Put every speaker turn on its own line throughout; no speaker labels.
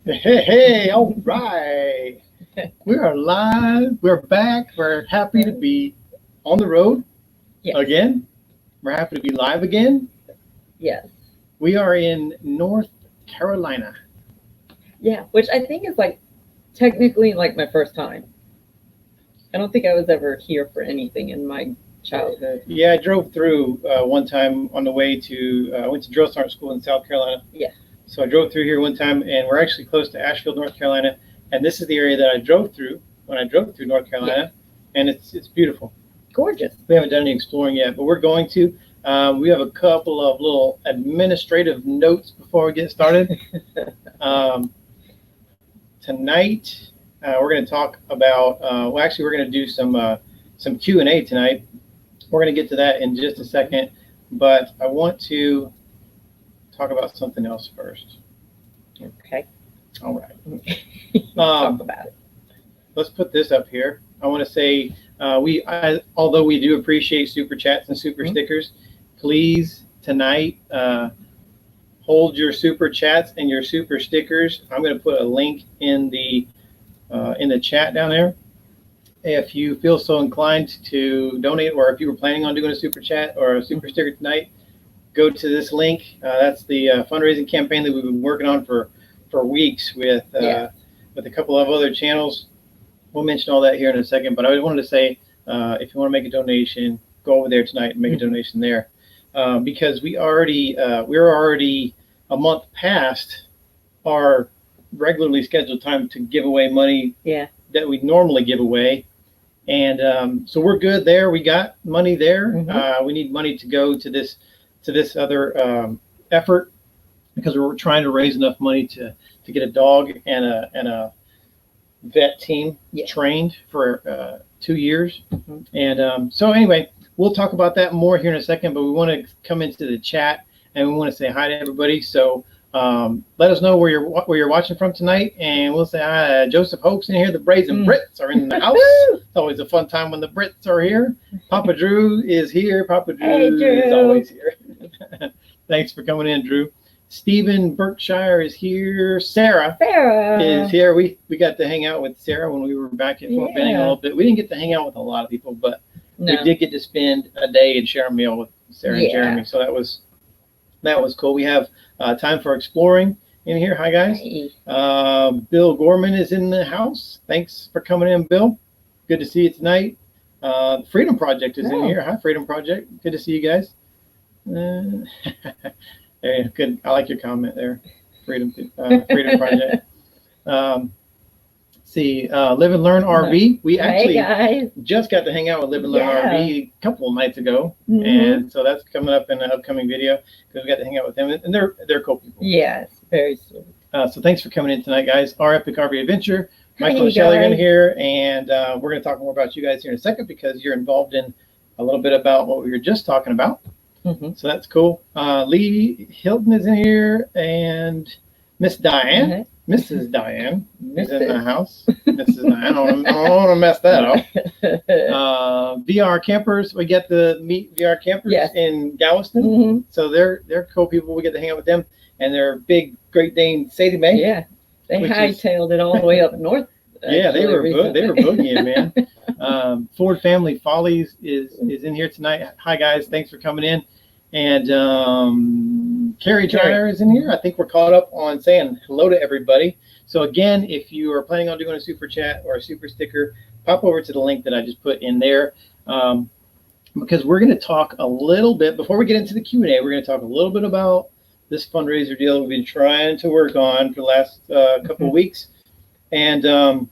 Hey, all right. We are live. We're back. We're happy to be on the road
Yes,
again. We're happy to be live again.
yes,
We are in North Carolina.
yeah. Which I think is like technically like my first time. I don't think I was ever here for anything in my childhood.
Yeah, I drove through one time on the way to, I went to drill sergeant school in South Carolina.
Yeah.
So I drove through here one time, and we're actually close to Asheville, North Carolina. And this is the area that I drove through when I drove through North Carolina. And it's beautiful.
Gorgeous.
We haven't done any exploring yet, but we're going to. We have a couple of little administrative notes before we get started. Um, Tonight, we're going to talk about. Well, actually, we're going to do some Q&A tonight. We're going to get to that in just a second, but I want to talk about something else first.
Okay.
All right.
Talk about it.
Let's put this up here. I want to say although we do appreciate super chats and super stickers, please tonight hold your super chats and your super stickers. I'm going to put a link in the chat down there. If you feel so inclined to donate, or if you were planning on doing a super chat or a super sticker tonight, go to this link. That's the fundraising campaign that we've been working on for weeks with a couple of other channels. We'll mention all that here in a second, but I wanted to say, if you want to make a donation, go over there tonight and make a donation there, because we're already a month past our regularly scheduled time to give away money that we normally give away, and so we're good there. We got money there. We need money to go to this other effort, because we're trying to raise enough money to get a dog and a vet team trained for 2 years. And so anyway, we'll talk about that more here in a second, but we want to come into the chat and we want to say hi to everybody. So let us know where you're watching from tonight, and we'll say hi. Joseph Hope's in here. The Brazen Brits are in the house. It's always a fun time when the Brits are here. Papa Drew is here. Papa Drew is always here. Thanks for coming in, Drew. Stephen Berkshire is here. Sarah is here. We got to hang out with Sarah when we were back at Fort Benning a little bit. We didn't get to hang out with a lot of people, but we did get to spend a day and share a meal with Sarah and Jeremy. So that was cool. We have time for exploring in here. Hi, guys. Bill Gorman is in the house. Thanks for coming in, Bill. Good to see you tonight. Freedom Project is in here. Hi, Freedom Project. Good to see you guys. Hey, good. I like your comment there, Freedom Project. See, Live and Learn RV. We actually just got to hang out with Live and Learn RV a couple of nights ago, and so that's coming up in an upcoming video, because we got to hang out with them, and they're cool people.
Yes, very sweet.
So thanks for coming in tonight, guys. Our Epic RV Adventure. Michael and Shelly are in here, and we're going to talk more about you guys here in a second, because you're involved in a little bit about what we were just talking about. So that's cool. Lee Hilton is in here, and Miss Diane, Mrs. Diane is in the house. Mrs. Diane, I don't want to mess that up. VR Campers, we get to meet VR Campers in Galveston. So they're cool people. We get to hang out with them, and they're big Great Dane Sadie Mae.
Yeah, they hightailed it all the way up north.
Yeah, they were boogieing, man. Ford Family Follies is in here tonight. Hi, guys. Thanks for coming in. And Carrie Dryer is in here. I think we're caught up on saying hello to everybody. So again, if you are planning on doing a super chat or a super sticker, pop over to the link that I just put in there, because we're going to talk a little bit, before we get into the Q&A, we're going to talk a little bit about this fundraiser deal we've been trying to work on for the last couple of weeks. And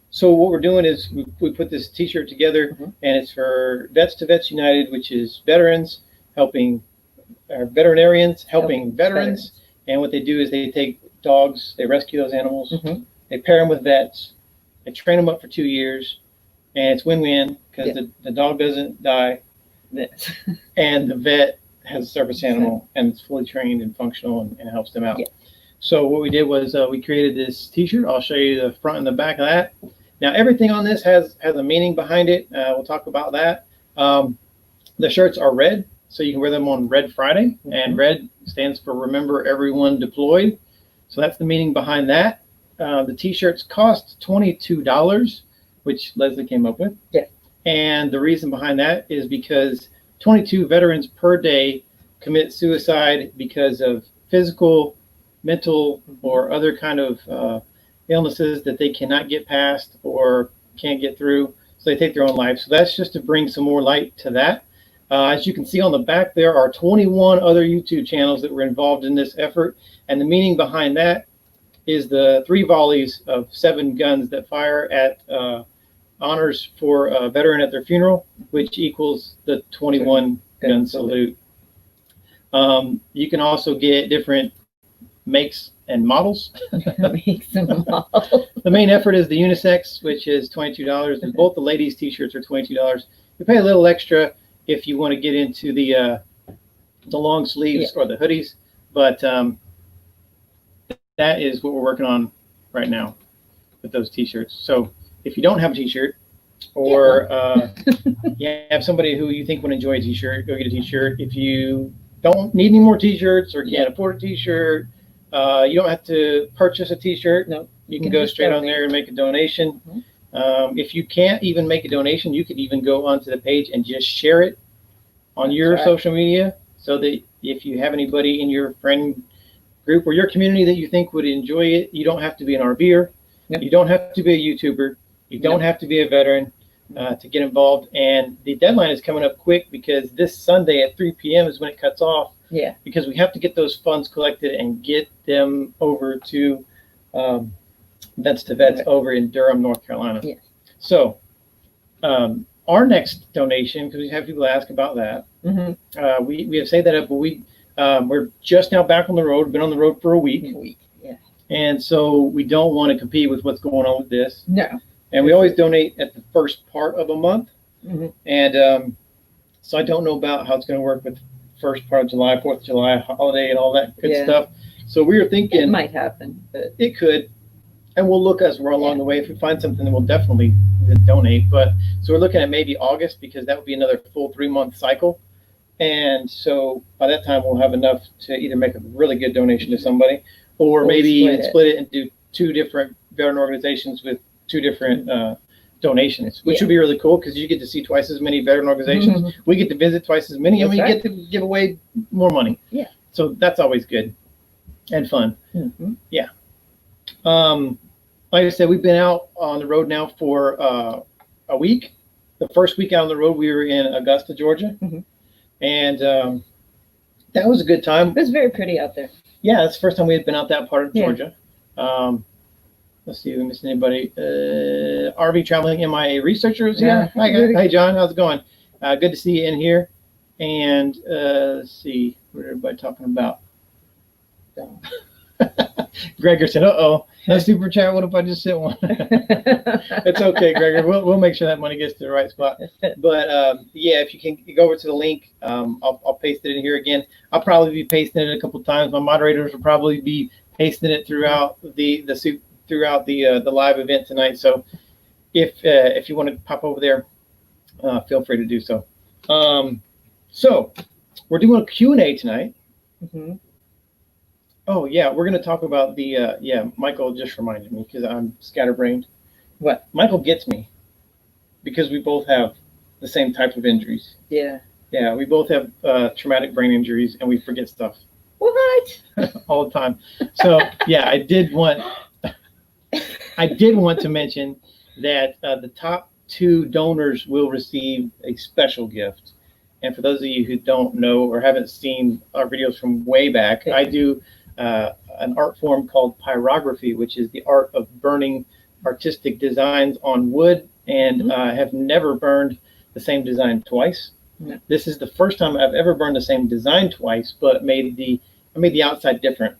so what we're doing is we put this t-shirt together, and it's for Vets to Vets United, which is veterans helping veterinarians helping veterans. And what they do is they take dogs, they rescue those animals, they pair them with vets, they train them up for 2 years, and it's win-win, because the dog doesn't die, and the vet has a service animal, and it's fully trained and functional, and helps them out. So what we did was we created this t-shirt. I'll show you the front and the back of that. Now everything on this has a meaning behind it. We'll talk about that. The shirts are red, so you can wear them on Red Friday, and red stands for Remember Everyone Deployed. So that's the meaning behind that. The t-shirts cost $22, which Leslie came up with.
Yeah.
And the reason behind that is because 22 veterans per day commit suicide because of physical, mental, or other kind of illnesses that they cannot get past or can't get through. So they take their own life. So that's just to bring some more light to that. As you can see on the back, there are 21 other YouTube channels that were involved in this effort. And the meaning behind that is the 3 volleys of 7 guns that fire at honors for a veteran at their funeral, which equals the 21 gun salute. You can also get different makes and models.
Makes and models.
The main effort is the unisex, which is $22, and both the ladies' t-shirts are $22. You pay a little extra if you want to get into the long sleeves or the hoodies, but that is what we're working on right now with those t-shirts. So if you don't have a t-shirt, or you have somebody who you think would enjoy a t-shirt, go get a t-shirt. If you don't need any more t-shirts or can't afford a t-shirt, you don't have to purchase a t-shirt.
No,
you can go straight on there and make a donation. If you can't even make a donation, you can even go onto the page and just share it on your social media, so that if you have anybody in your friend group or your community that you think would enjoy it, you don't have to be an RVer. You don't have to be a YouTuber. You don't have to be a veteran to get involved. And the deadline is coming up quick, because this Sunday at 3 p.m. is when it cuts off.
Yeah.
Because we have to get those funds collected and get them over to Vets to Vets over in Durham, North Carolina.
Yeah.
So our next donation, because we have people ask about that, we have saved that up, but we're just now back on the road. Been on the road for a week.
Yeah.
And so we don't want to compete with what's going on with this.
No.
And we always donate at the first part of a month. And so I don't know about how it's going to work with first part of July, 4th of July holiday and all that good stuff. So we were thinking
it might happen, but
it could. And we'll look as we're along the way. If we find something, then we'll definitely donate. But so we're looking at maybe August, because that would be another full 3-month cycle. And so by that time, we'll have enough to either make a really good donation to somebody, or maybe even split it and do 2 different veteran organizations with 2 different donations, which would be really cool, because you get to see twice as many veteran organizations. We get to visit twice as many, and we get to give away more money. Yeah. So that's always good and fun. Yeah. Like I said, we've been out on the road now for a week. The first week out on the road, we were in Augusta, Georgia. And that was a good time.
It was very pretty out there.
Yeah, that's the first time we had been out that part of Georgia. Let's see if we missed anybody. RV Traveling MIA Researcher is here. Hi, John. How's it going? Good to see you in here. And let's see, what is everybody talking about? Gregor said, "Uh-oh, no super chat. What if I just sent one?" It's okay, Gregor. We'll make sure that money gets to the right spot. But yeah, if you can go over to the link, I'll paste it in here again. I'll probably be pasting it a couple times. My moderators will probably be pasting it throughout the live event tonight. So if you want to pop over there, feel free to do so. So we're doing a Q&A tonight. Oh, yeah, we're going to talk about the, Michael just reminded me, because I'm scatterbrained.
What?
Michael gets me, because we both have the same type of injuries.
Yeah.
Yeah, we both have traumatic brain injuries, and we forget stuff.
What?
All the time. So, yeah, I did want to mention that the top 2 donors will receive a special gift. And for those of you who don't know or haven't seen our videos from way back, I do an art form called Pyrography, which is the art of burning artistic designs on wood, and have never burned the same design twice. This is the first time I've ever burned the same design twice, but I made the outside different,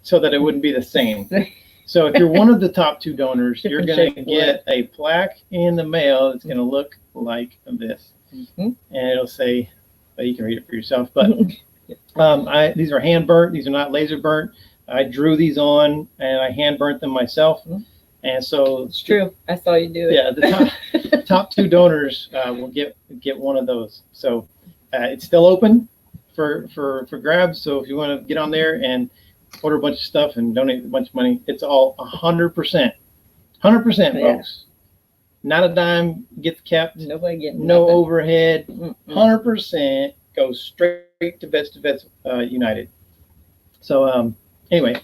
so that it wouldn't be the same. So if you're one of the top 2 donors, you're going to get a plaque in the mail that's going to look like this, and it'll say, well, you can read it for yourself, but these are hand burnt. These are not laser burnt. I drew these on, and I hand burnt them myself. And so
it's true. I saw you do it.
Yeah, the top 2 donors will get one of those. So it's still open for grabs. So if you want to get on there and order a bunch of stuff and donate a bunch of money. It's all 100%, 100%,
Yeah.
folks. Not a dime gets kept.
Nobody getting
No
nothing.
overhead.
Mm-mm.
100% goes straight to Vets United. So anyway,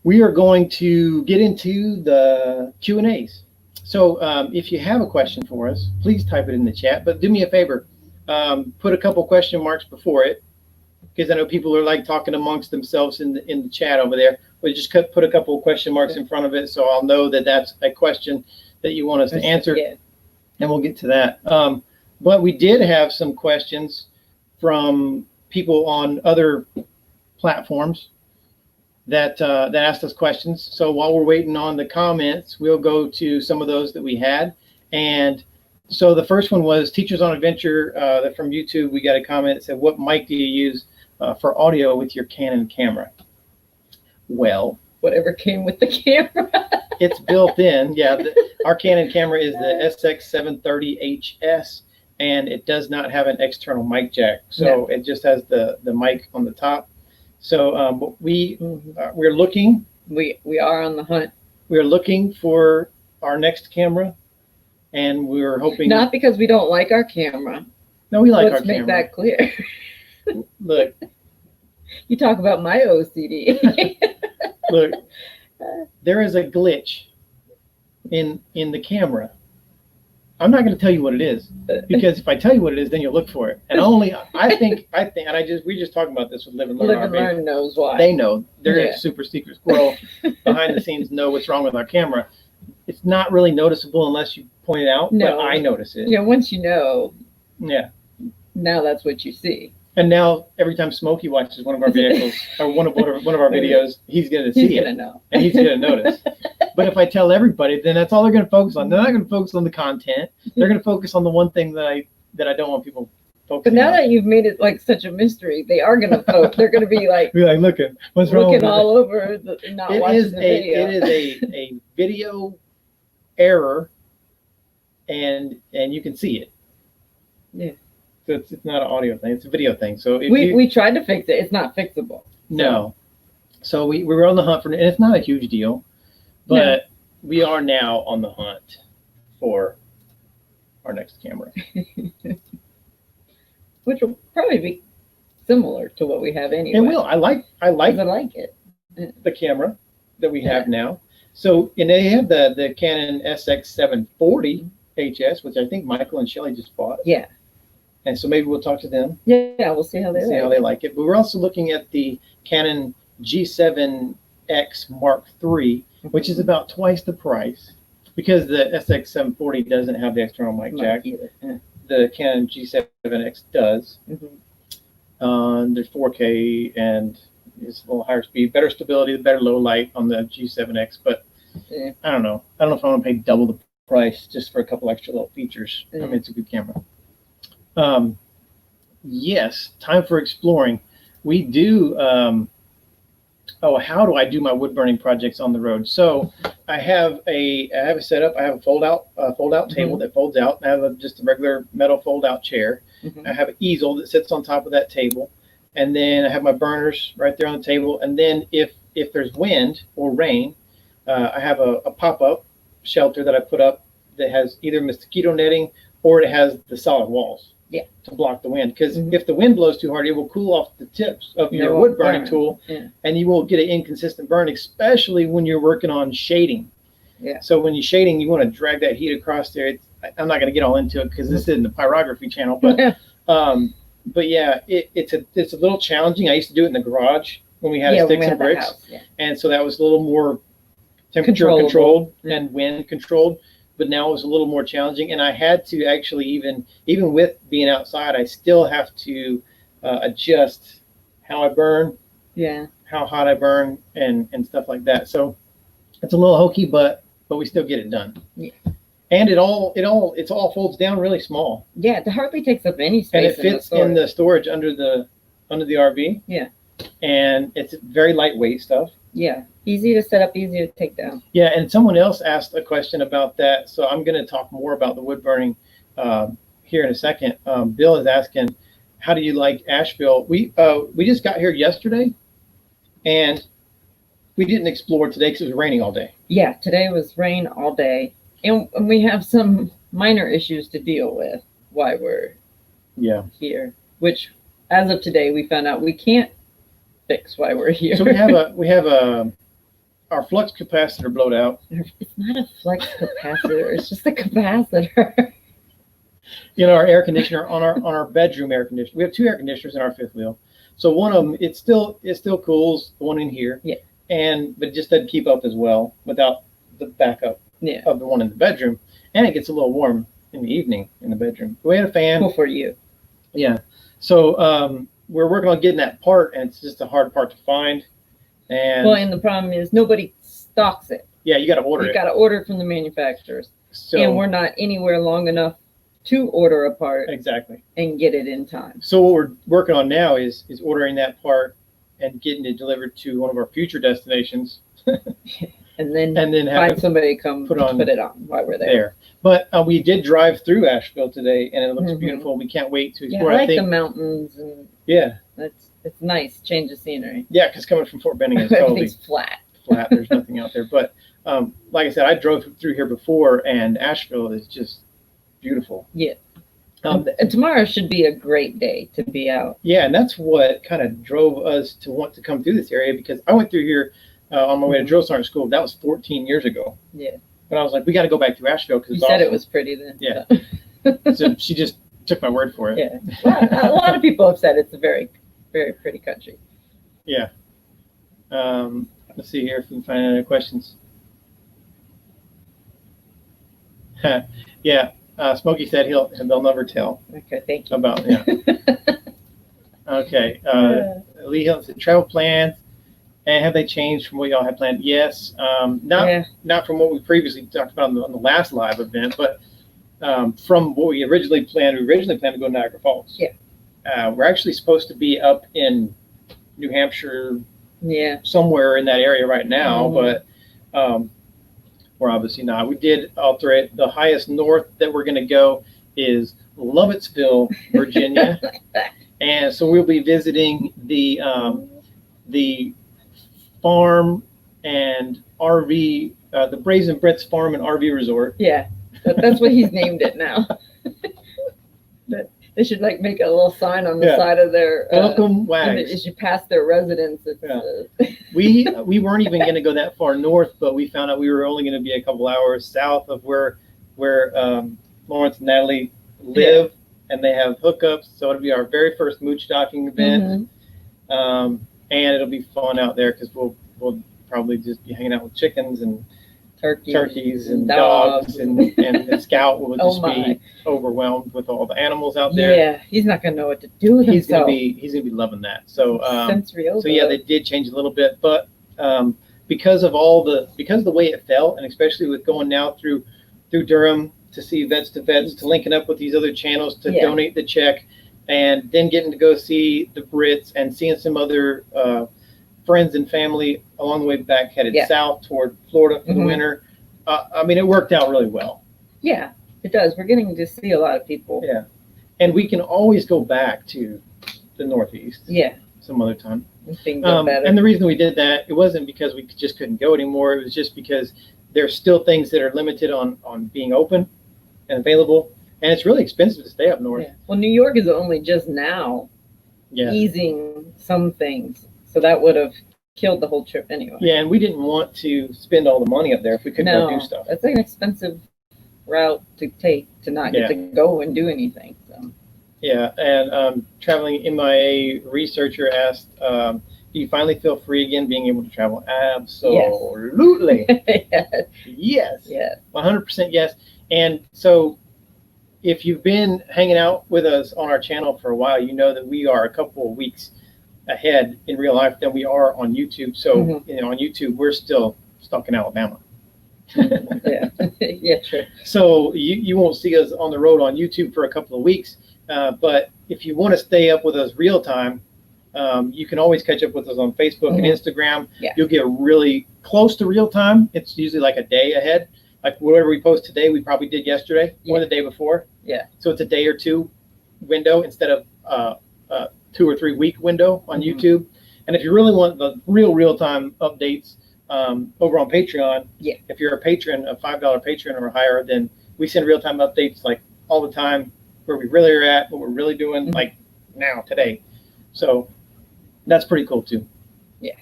we are going to get into the Q&As. So if you have a question for us, please type it in the chat. But do me a favor, put a couple question marks before it, because I know people are like talking amongst themselves in the chat over there. But just put a couple of question marks in front of it, so I'll know that that's a question that you want us to answer,
Yeah.
and we'll get to that. But we did have some questions from people on other platforms that asked us questions. So while we're waiting on the comments, we'll go to some of those that we had. And so the first one was Teachers on Adventure from YouTube. We got a comment that said, "What mic do you use for audio with your Canon camera?" Well,
Whatever came with the camera.
it's built in. Yeah, our Canon camera is the SX730HS, and it does not have an external mic jack. So it just has the mic on the top. So we're looking.
We are on the hunt.
We're looking for our next camera, and we're hoping.
Not because we don't like our camera.
No, we like
Let's
our
make
camera.
that clear.
Look,
You talk about my OCD.
look. There is a glitch in the camera. I'm not going to tell you what it is, because if I tell you what it is, then you'll look for it. And I think, we just talked about this with Live and Learn.
Live and Learn knows why.
They know. They're
Yeah.
a super secret squirrel behind the scenes know what's wrong with our camera. It's not really noticeable unless you point it out,
No.
but I notice it.
Yeah, once you know,
Yeah.
now that's what you see.
And now every time Smokey watches one of our vehicles or one of our videos, he's going to see
He's
it.
gonna know.
And he's going to notice. But if I tell everybody, then that's all they're going to focus on. They're not going to focus on the content. They're going to focus on the one thing that I don't want people
But
focusing
now
on.
that you've made it like such a mystery, they are gonna poke. They're gonna be like
Be like, look at what's wrong with
looking
it.
all over, not watching the video.
It is a video error, and you can see it.
Yeah.
So it's not an audio thing; it's a video thing. So if
We tried to fix it. It's not fixable.
no, so we were on the hunt for, and it's not a huge deal, but we are now on the hunt for our next camera.
Which will probably be similar to what we have anyway.
It will. I like
'Cause I like it.
the camera that we have now. So, and they have the Canon SX740 HS, which I think Michael and Shelly just bought.
Yeah.
And so maybe we'll talk to them,
Yeah, we'll see how they
see how they like it. But we're also looking at the Canon G7X Mark III, which is about twice the price, because the SX740 doesn't have the external mic jack.
either. Yeah.
The Canon G7X does.
Mm-hmm.
There's 4K and it's a little higher speed, better stability, better low light on the G7X. But
Yeah.
I don't know. I don't know if I want to pay double the price just for a couple extra little features. I
Yeah.
mean, it's a good camera. Yes, time for exploring. We do. How do I do my wood burning projects on the road? So I have a setup. I have a fold out table that folds out. I have just a regular metal fold out chair.
Mhm.
I have an easel that sits on top of that table, and then I have my burners right there on the table. And then if there's wind or rain, I have a pop-up shelter that I put up that has either mosquito netting or it has the solid walls.
Yeah.
To block the wind, because
Mhm.
if the wind blows too hard, it will cool off the tips of
It
your
won't
wood burning
burn.
tool,
Yeah.
and you will get an inconsistent burn, especially when you're working on shading.
Yeah.
So when you're shading, you want to drag that heat across there. I'm not going to get all into it because this isn't the Pyrography channel, but yeah, it's a little challenging. I used to do it in the garage when we had sticks and bricks, and so that was a little more temperature controlled and wind controlled. But now it was a little more challenging, and I had to actually even with being outside, I still have to adjust how I burn, how hot I burn, and stuff like that. So it's a little hokey, but we still get it done.
Yeah.
And it all folds down really small.
Yeah, it hardly takes up any
And
space.
it fits in the storage under the RV.
Yeah.
And it's very lightweight stuff.
Yeah, easy to set up, easy to take down.
Yeah, and someone else asked a question about that, so I'm going to talk more about the wood burning here in a second. Bill is asking, how do you like Asheville? We just got here yesterday, And we didn't explore today because it was raining all day.
Yeah, today was rain all day, and we have some minor issues to deal with while we're here, which as of today we found out we can't fix why we're here.
So we have our flux capacitor blowed out.
It's not a flux capacitor; it's just a capacitor.
Our air conditioner on our bedroom air conditioner. We have 2 air conditioners in our fifth wheel. So one of them it still cools, the one in here.
Yeah.
But it just doesn't keep up as well without the backup of the one in the bedroom. And it gets a little warm in the evening in the bedroom. We had a fan.
Cool for you.
Yeah. So we're working on getting that part, and it's just a hard part to find. And
the problem is nobody stocks it.
Yeah, you got to order it.
You got to order it from the manufacturers.
So,
and we're not anywhere long enough to order a part.
Exactly.
And get it in time.
So what we're working on now is ordering that part and getting it delivered to one of our future destinations.
and then
have
find somebody to come put it on while we're there.
But we did drive through Asheville today, and it looks beautiful. We can't wait to explore.
Yeah, I like the mountains, and it's nice change of scenery.
Yeah, because coming from Fort Benning, it's totally
everything's flat.
There's nothing out there. But like I said, I drove through here before, and Asheville is just beautiful.
Yeah. And tomorrow should be a great day to be out.
Yeah, and that's what kind of drove us to want to come through this area, because I went through here on my way to drill sergeant school. That was 14 years ago.
Yeah.
But I was like, we got to go back through Asheville because
you said it was pretty then.
Yeah. So she just took my word for it.
Yeah. Well, a lot of people have said it's a very, very pretty country.
Yeah. Let's see here if we can find any other questions. Yeah. Smokey said they'll never tell.
Okay, thank you.
About Okay. Lee Hill said travel plans, and have they changed from what y'all had planned? Yes. Not from what we previously talked about on the last live event, but from what we originally planned. We originally planned to go to Niagara Falls.
Yeah.
We're actually supposed to be up in New Hampshire.
Yeah.
Somewhere in that area right now, but we're obviously not. We did alter it. The highest north that we're going to go is Lovettsville, Virginia, and so we'll be visiting the farm and RV, the Brazen Brett's Farm and RV Resort.
Yeah, that's what he's named it now. They should make a little sign on the side of their
welcome wags.
As you pass their residence.
We weren't even going to go that far north, but we found out we were only going to be a couple hours south of where Lawrence and Natalie live, and they have hookups. So it'll be our very first mooch docking event, and it'll be fun out there because we'll probably just be hanging out with chickens and turkeys and dogs and Scout will just be overwhelmed with all the animals out there.
Yeah, he's not gonna know what to do with himself.
He's gonna be loving that. So
so
yeah, they did change a little bit, but because of the way it fell, and especially with going now through Durham to see vets to linking up with these other channels to donate the check, and then getting to go see the Brits and seeing some other friends and family along the way back headed south toward Florida for the winter. I mean, it worked out really well.
Yeah, it does. We're getting to see a lot of people.
Yeah. And we can always go back to the Northeast.
Yeah.
Some other time.
And
the reason we did that, it wasn't because we just couldn't go anymore. It was just because there's still things that are limited on being open and available. And it's really expensive to stay up north.
Yeah. Well, New York is only just now easing some things. So that would have killed the whole trip anyway.
Yeah, and we didn't want to spend all the money up there if we couldn't go do stuff.
That's an expensive route to take to not get to go and do anything. So.
Yeah, and traveling MIA researcher asked, do you finally feel free again being able to travel? Absolutely. Yes. 100% yes. And so if you've been hanging out with us on our channel for a while, you know that we are a couple of weeks ahead in real life than we are on YouTube. So on YouTube we're still stuck in Alabama.
Yeah, true.
So you won't see us on the road on YouTube for a couple of weeks, but if you want to stay up with us real time, you can always catch up with us on Facebook and Instagram. You'll get really close to real time. It's usually like a day ahead. Like whatever we post today, we probably did yesterday or the day before. So it's a day or two window instead of 2 or 3 week window on YouTube. And if you really want the real-time updates over on Patreon, if you're a patron, a $5 patron or higher, then we send real-time updates like all the time, where we really are at, what we're really doing, like now, today. So that's pretty cool too.
Yeah.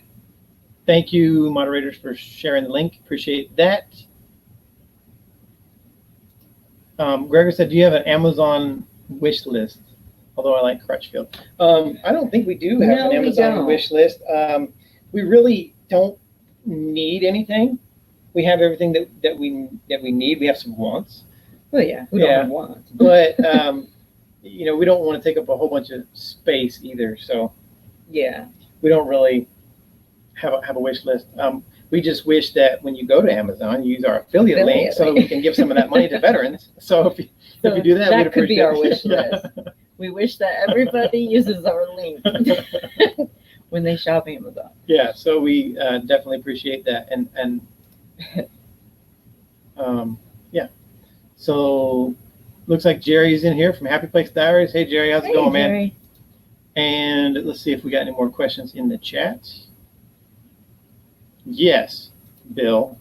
Thank you, moderators, for sharing the link. Appreciate that. Gregor said, do you have an Amazon wish list? Although I like Crutchfield. I don't think we do have an Amazon wish list. We really don't need anything. We have everything that we need. We have some wants.
Well, yeah, we don't have wants.
But, you know, we don't want to take up a whole bunch of space either. So
yeah, we
don't really have a wish list. We just wish that when you go to Amazon, you use our affiliate link so that we can give some of that money to veterans. So if you do that, we'd
could
appreciate
be our wish list. We wish that everybody uses our link when they shop Amazon.
Yeah, so we definitely appreciate that. And yeah. So looks like Jerry's in here from Happy Place Diaries. Hey, Jerry, how's it going, man?
Jerry.
And let's see if we got any more questions in the chat. Yes, Bill,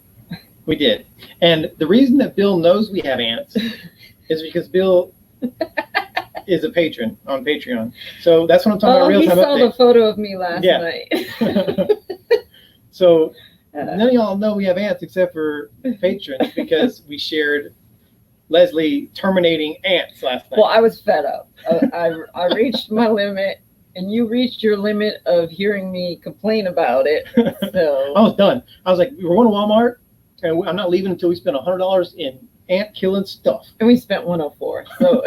we did. And the reason that Bill knows we have ants is because Bill is a patron on Patreon. So that's what I'm talking about, real-time update.
He saw the photo of me last night.
So none of y'all know we have ants except for patrons because we shared Leslie terminating ants last night.
Well, I was fed up. I reached my limit. And you reached your limit of hearing me complain about it. So
I was done. I was like, we're going to Walmart, and I'm not leaving until we spend $100 in ant killing stuff.
And we spent $104. So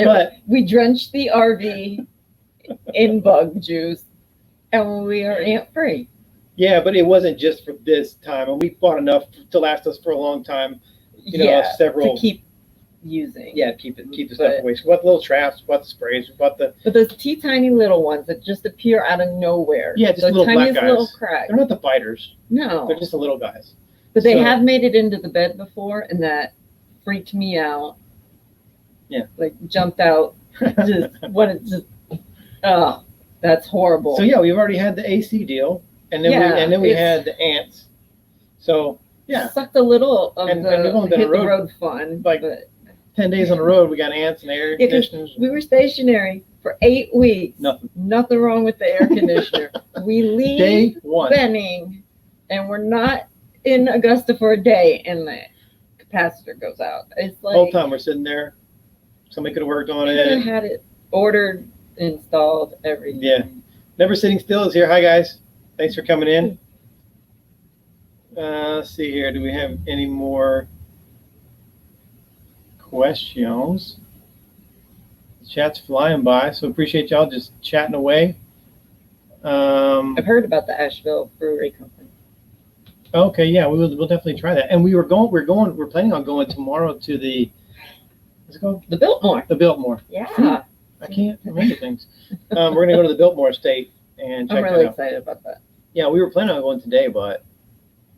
but we drenched the RV in bug juice, and we are ant free.
Yeah, but it wasn't just for this time, and we bought enough to last us for a long time. You know, several
to keep using.
Yeah, keep the stuff away. So we bought the little traps, we bought the sprays, we bought the.
But those tiny little ones that just appear out of nowhere.
Yeah, just little black guys.
Little cracks.
They're not the biters.
No.
They're just the little guys.
But they have made it into the bed before, and that freaked me out.
Yeah.
Like jumped out. That's horrible.
So yeah, we've already had the AC deal, and then we had the ants. So yeah.
Sucked a little of
and
the hit the road fun.
Like 10 days on the road, we got ants and air conditioners.
We were stationary for 8 weeks. Nothing wrong with the air conditioner. We leave
day one.
Benning, and we're not in Augusta for a day, and the capacitor goes out. It's like
the whole time we're sitting there. Somebody could have worked on it.
Had it ordered, installed, everything.
Yeah. Never Sitting Still is here. Hi, guys. Thanks for coming in. Let's see here. Do we have any more questions? The chat's flying by, so appreciate y'all just chatting away.
I've heard about the Asheville Brewery Company.
Okay, yeah, we'll definitely try that. And we're planning on going tomorrow to the what's it called?
The Biltmore.
The Biltmore.
Yeah.
I can't remember things. We're gonna go to the Biltmore Estate and check it out.
I'm really excited about that.
Yeah, we were planning on going today, but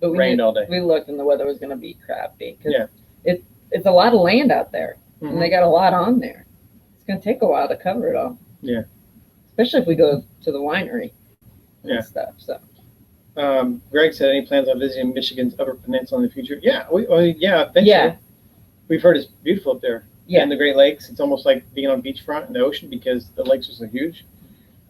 it rained all day.
We looked and the weather was gonna be crappy. Yeah. It's a lot of land out there, and they got a lot on there. It's going to take a while to cover it all.
Yeah.
Especially if we go to the winery and stuff. So.
Greg said, any plans on visiting Michigan's Upper Peninsula in the future? Yeah, eventually. We've heard it's beautiful up there. Yeah. And the Great Lakes, it's almost like being on beachfront in the ocean because the lakes are so huge.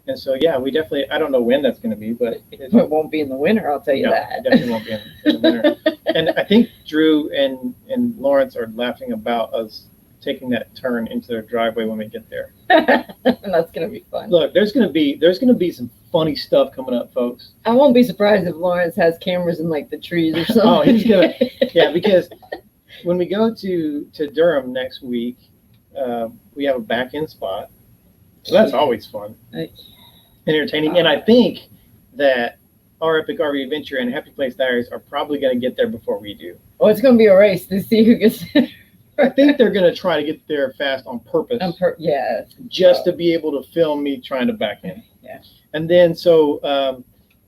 And so, yeah, we definitely, I don't know when that's going to be, but
it won't be in the winter, I'll tell you that.
It definitely won't be in the winter. And I think Drew and Lawrence are laughing about us taking that turn into their driveway when we get there.
That's going to be fun.
Look, there's going to be some funny stuff coming up, folks.
I won't be surprised if Lawrence has cameras in like the trees or something.
Oh, he's going to, yeah, because when we go to Durham next week, we have a back-end spot. So that's always fun. Entertaining. And I think that our Epic RV Adventure and Happy Place Diaries are probably going to get there before we do.
Oh, it's going to be a race to see who gets there.
I think they're going to try to get there fast on purpose. Just to be able to film me trying to back in.
Yeah.
And then, so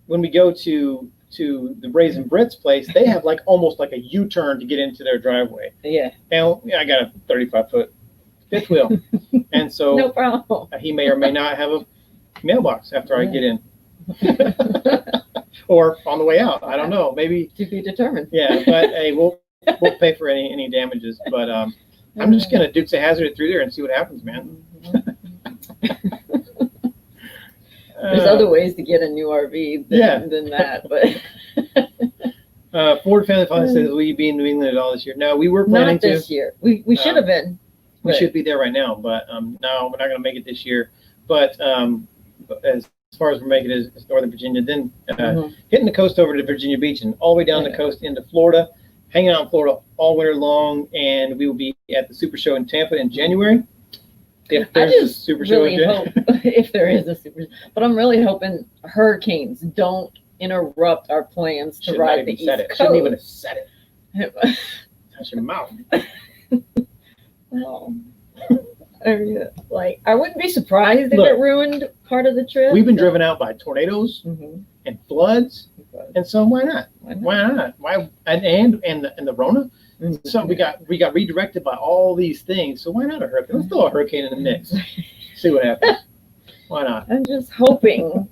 when we go to the Raisin Brits place, they have like almost like a U-turn to get into their driveway.
Yeah.
And I got a 35-foot fifth wheel. And so
no problem.
He may or may not have mailbox after I get in. Or on the way out. I don't know. Maybe
to be determined.
Yeah, but hey, we'll pay for any damages. But I'm just gonna Dukes of Hazzard it through there and see what happens, man.
There's other ways to get a new RV than that, but.
Ford Family Fun says, "Will you be in New England at all this year?" No, we were planning
Not this year. We should have been.
We should be there right now, but no, we're not gonna make it this year. But as far as we're making it is Northern Virginia, then hitting the coast over to Virginia Beach and all the way down the coast into Florida, hanging out in Florida all winter long, and we will be at the Super Show in Tampa in January. If there's a Super Show in January.
If there is a Super Show. But I'm really hoping hurricanes don't interrupt our plans to ride the East Coast.
Shouldn't even have said it. Touch your mouth.
Well, I wouldn't be surprised if it ruined part of the trip.
We've been driven out by tornadoes and floods, and so why not? Why not? Why and the Rona? So we got redirected by all these things. So why not a hurricane? Let's throw a hurricane in the mix. See what happens. Why not?
I'm just hoping.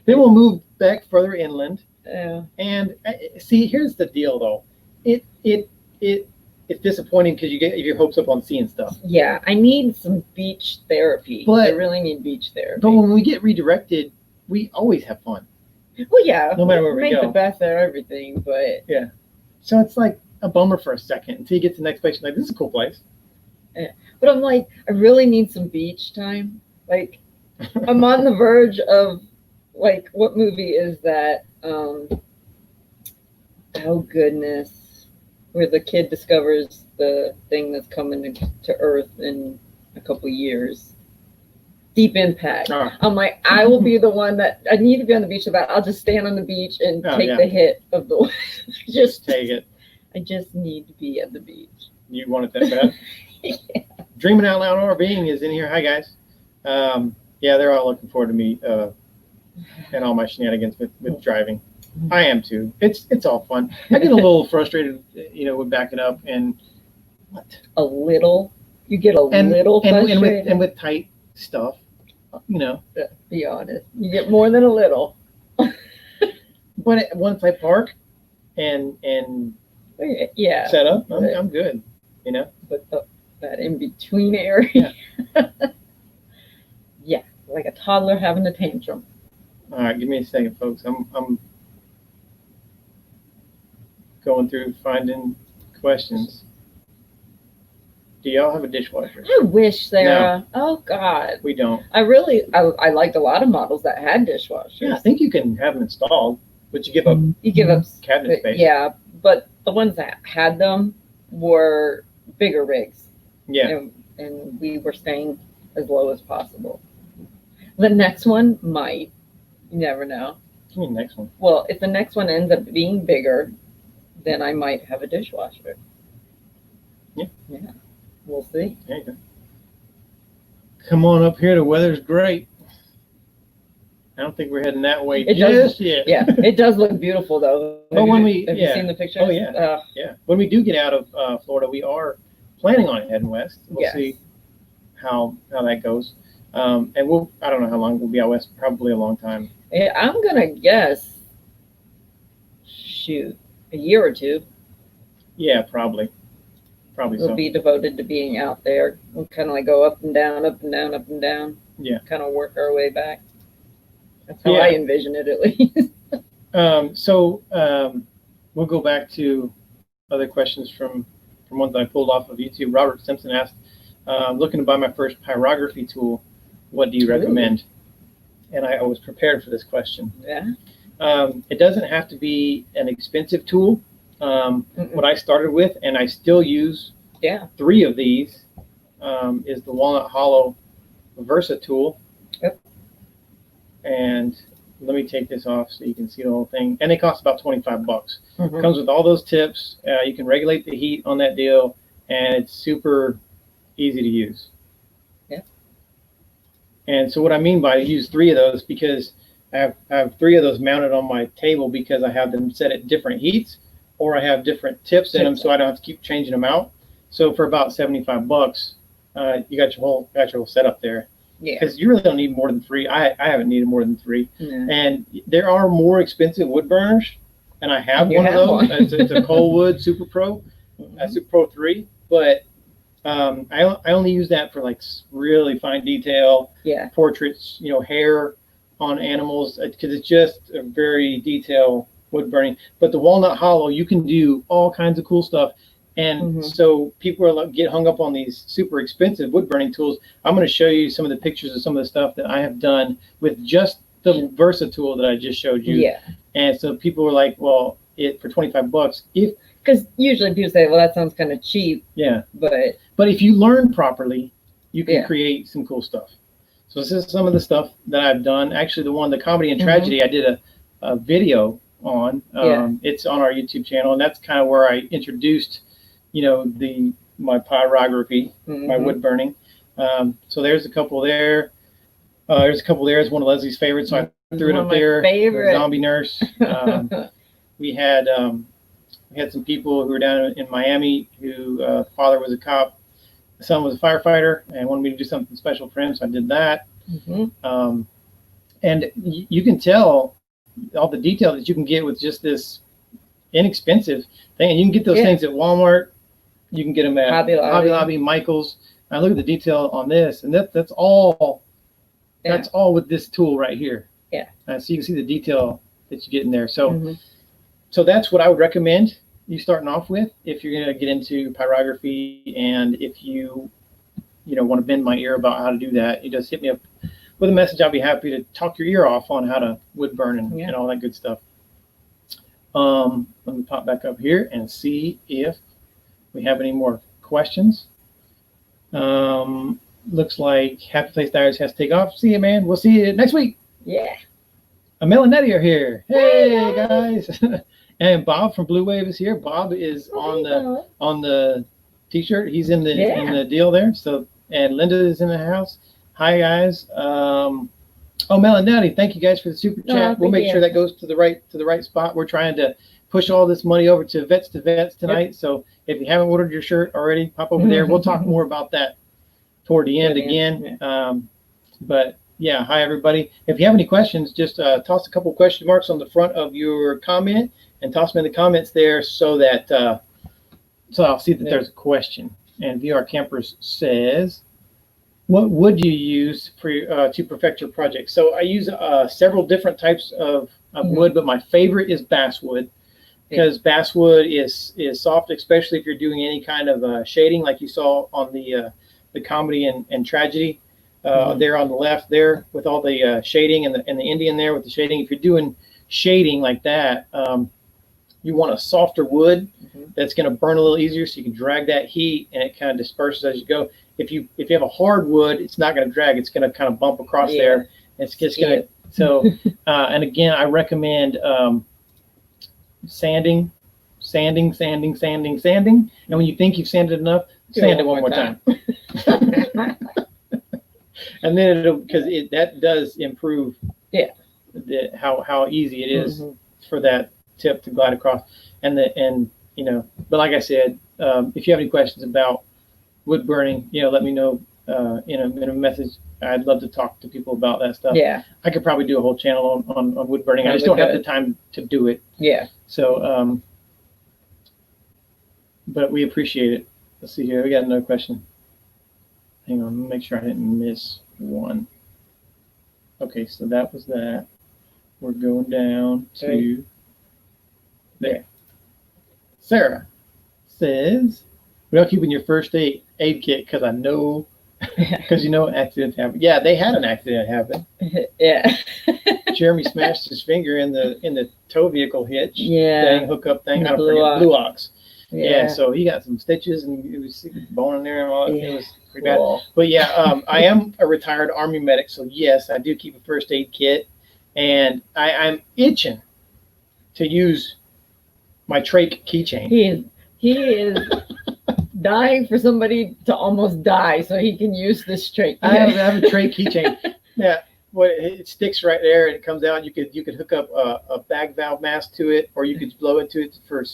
Then we'll move back further inland.
Yeah.
And see, here's the deal, though. It's disappointing because you get your hopes up on seeing stuff.
Yeah, I need some beach therapy. I really need beach therapy.
But when we get redirected, we always have fun.
Well, yeah.
No matter where we go.
Make the best of everything, but...
Yeah. So it's like a bummer for a second until you get to the next place. You're like, this is a cool place.
Yeah. But I'm like, I really need some beach time. Like, I'm on the verge of, like, what movie is that? Oh, goodness. Where the kid discovers the thing that's coming to Earth in a couple years. Deep Impact. Oh. I'm like, I will be the one that I need to be on the beach about. I'll just stand on the beach and take the hit of the
just take it.
I just need to be at the beach.
You want it that bad? Yeah. Dreaming Out Loud RVing is in here. Hi guys. Yeah, they're all looking forward to me and all my shenanigans with driving. I am too. It's all fun. I get a little frustrated, with backing up and what?
A little. You get a little frustrated.
And with tight stuff,
Be honest. You get more than a little.
But once I park and set up, I'm good.
But that in between area. Yeah, like a toddler having a tantrum.
All right, give me a second, folks. I'm going through finding questions. Do y'all have a dishwasher?
I wish, Sarah. No. Oh God,
we don't.
I liked a lot of models that had dishwashers.
Yeah, I think you can have them installed, but you give up cabinet space.
Yeah, but the ones that had them were bigger rigs.
Yeah,
and we were staying as low as possible. The next one might. You never know.
What do you mean next one?
Well, if the next one ends up being bigger, then I might have a dishwasher.
Yeah.
We'll see.
There you go. Come on up here. The weather's great. I don't think we're heading that way just yet.
Yeah, it does look beautiful though.
But
have you seen the pictures?
Oh yeah, yeah. When we do get out of Florida, we are planning on heading west. We'll see how that goes. And I don't know how long we'll be out west. Probably a long time.
I'm gonna guess. Shoot, a year or two.
Yeah, probably.
We'll be devoted to being out there. We'll kind of like go up and down, up and down, up and down.
Yeah.
Kind of work our way back. That's how I envision it, at least.
So we'll go back to other questions from ones that I pulled off of YouTube. Robert Simpson asked, looking to buy my first pyrography tool. What do you recommend? And I was prepared for this question.
Yeah.
It doesn't have to be an expensive tool. What I started with, and I still use 3 of these, is the Walnut Hollow Versa tool.
Yep.
And let me take this off so you can see the whole thing. And it costs about $25. Comes with all those tips. You can regulate the heat on that deal, and it's super easy to use.
Yeah.
And so what I mean by use 3 of those, because I have 3 of those mounted on my table because I have them set at different heats, or I have different tips in them, so I don't have to keep changing them out. So for about $75, you got your whole setup there.
Yeah.
Because you really don't need more than 3. I haven't needed more than 3.
No.
And there are more expensive wood burners, and I have
You
one
have
of those.
one.
It's a Coalwood Super Pro, Super Pro 3. But I only use that for like really fine detail, portraits, hair on animals, because it's just a very detailed wood burning. But the walnut hollow, you can do all kinds of cool stuff. And so people are like, get hung up on these super expensive wood burning tools. I'm going to show you some of the pictures of some of the stuff that I have done with just the Versa tool that I just showed you.
Yeah.
And so people were like, well, for $25,
because usually people say, well, that sounds kind of cheap.
Yeah.
But
if you learn properly, you can create some cool stuff. So this is some of the stuff that I've done. Actually, the comedy and tragedy, I did a video on. It's on our YouTube channel, and that's kind of where I introduced, my pyrography, my wood burning. So there's a couple there. There's a couple there. It's one of Leslie's favorites, so I threw it up there.
Favorite.
The zombie nurse. We had some people who were down in Miami who father was a cop, the son was a firefighter, and wanted me to do something special for him, so I did that. And you can tell all the detail that you can get with just this inexpensive thing, and you can get those things at Walmart. You can get them at Hobby Lobby, Michael's. I look at the detail on this, and that's all. That's all with this tool right here.
Yeah.
So you can see the detail that you get in there. So, so that's what I would recommend you starting off with if you're going to get into pyrography, and if you want to bend my ear about how to do that, you just hit me up with a message. I'll be happy to talk your ear off on how to wood burn and all that good stuff. Let me pop back up here and see if we have any more questions. Looks like Happy Place Diaries has to take off. See you, man. We'll see you next week.
Yeah.
Amel and Nettie are here. Hey, guys. And Bob from Blue Wave is here. Bob is on the t-shirt. He's in the deal there. So, and Linda is in the house. Hi, guys. Mel and Nettie, thank you guys for the super chat. We'll make sure that goes to the right spot. We're trying to push all this money over to Vets tonight. So if you haven't ordered your shirt already, pop over there. We'll talk more about that toward the end again. But yeah, hi everybody. If you have any questions, just toss a couple question marks on the front of your comment and toss them in the comments there, so that so I'll see that there's a question. And VR Campers says, what would you use for to perfect your project? So I use several different types of wood, but my favorite is basswood, because basswood is soft, especially if you're doing any kind of shading, like you saw on the comedy and tragedy there on the left there, with all the shading and the Indian there with the shading. If you're doing shading like that, you want a softer wood that's going to burn a little easier, so you can drag that heat and it kind of disperses as you go. If you have a hard wood, it's not going to drag. It's going to kind of bump across there. It's just going to, so, and again, I recommend sanding. And when you think you've sanded enough, sand it one more time. And then because that does improve how easy it is for that tip to glide across. But like I said, if you have any questions about wood burning, let me know in a message. I'd love to talk to people about that stuff. Yeah, I could probably do a whole channel on wood burning. I just don't have the time to do it. Yeah. So, but we appreciate it. Let's see here. We got another question. Hang on, let me make sure I didn't miss one. Okay, so that was that. We're going down to there. Sarah says, "Well, keeping your first aid kit because I know, because accidents happen." Yeah, they had an accident happen. Yeah. Jeremy smashed his finger in the tow vehicle hitch thing, hookup thing. I don't forget, Blue Ox. Yeah, so he got some stitches and it was bone in there and all that. It was pretty bad. But yeah, I am a retired Army medic, so yes, I do keep a first aid kit, and I'm itching to use my trach keychain.
He is dying for somebody to almost die so he can use this trach.
I have a trach keychain. Yeah. Well, it sticks right there and it comes out. You could hook up a bag valve mask to it, or you could blow into it for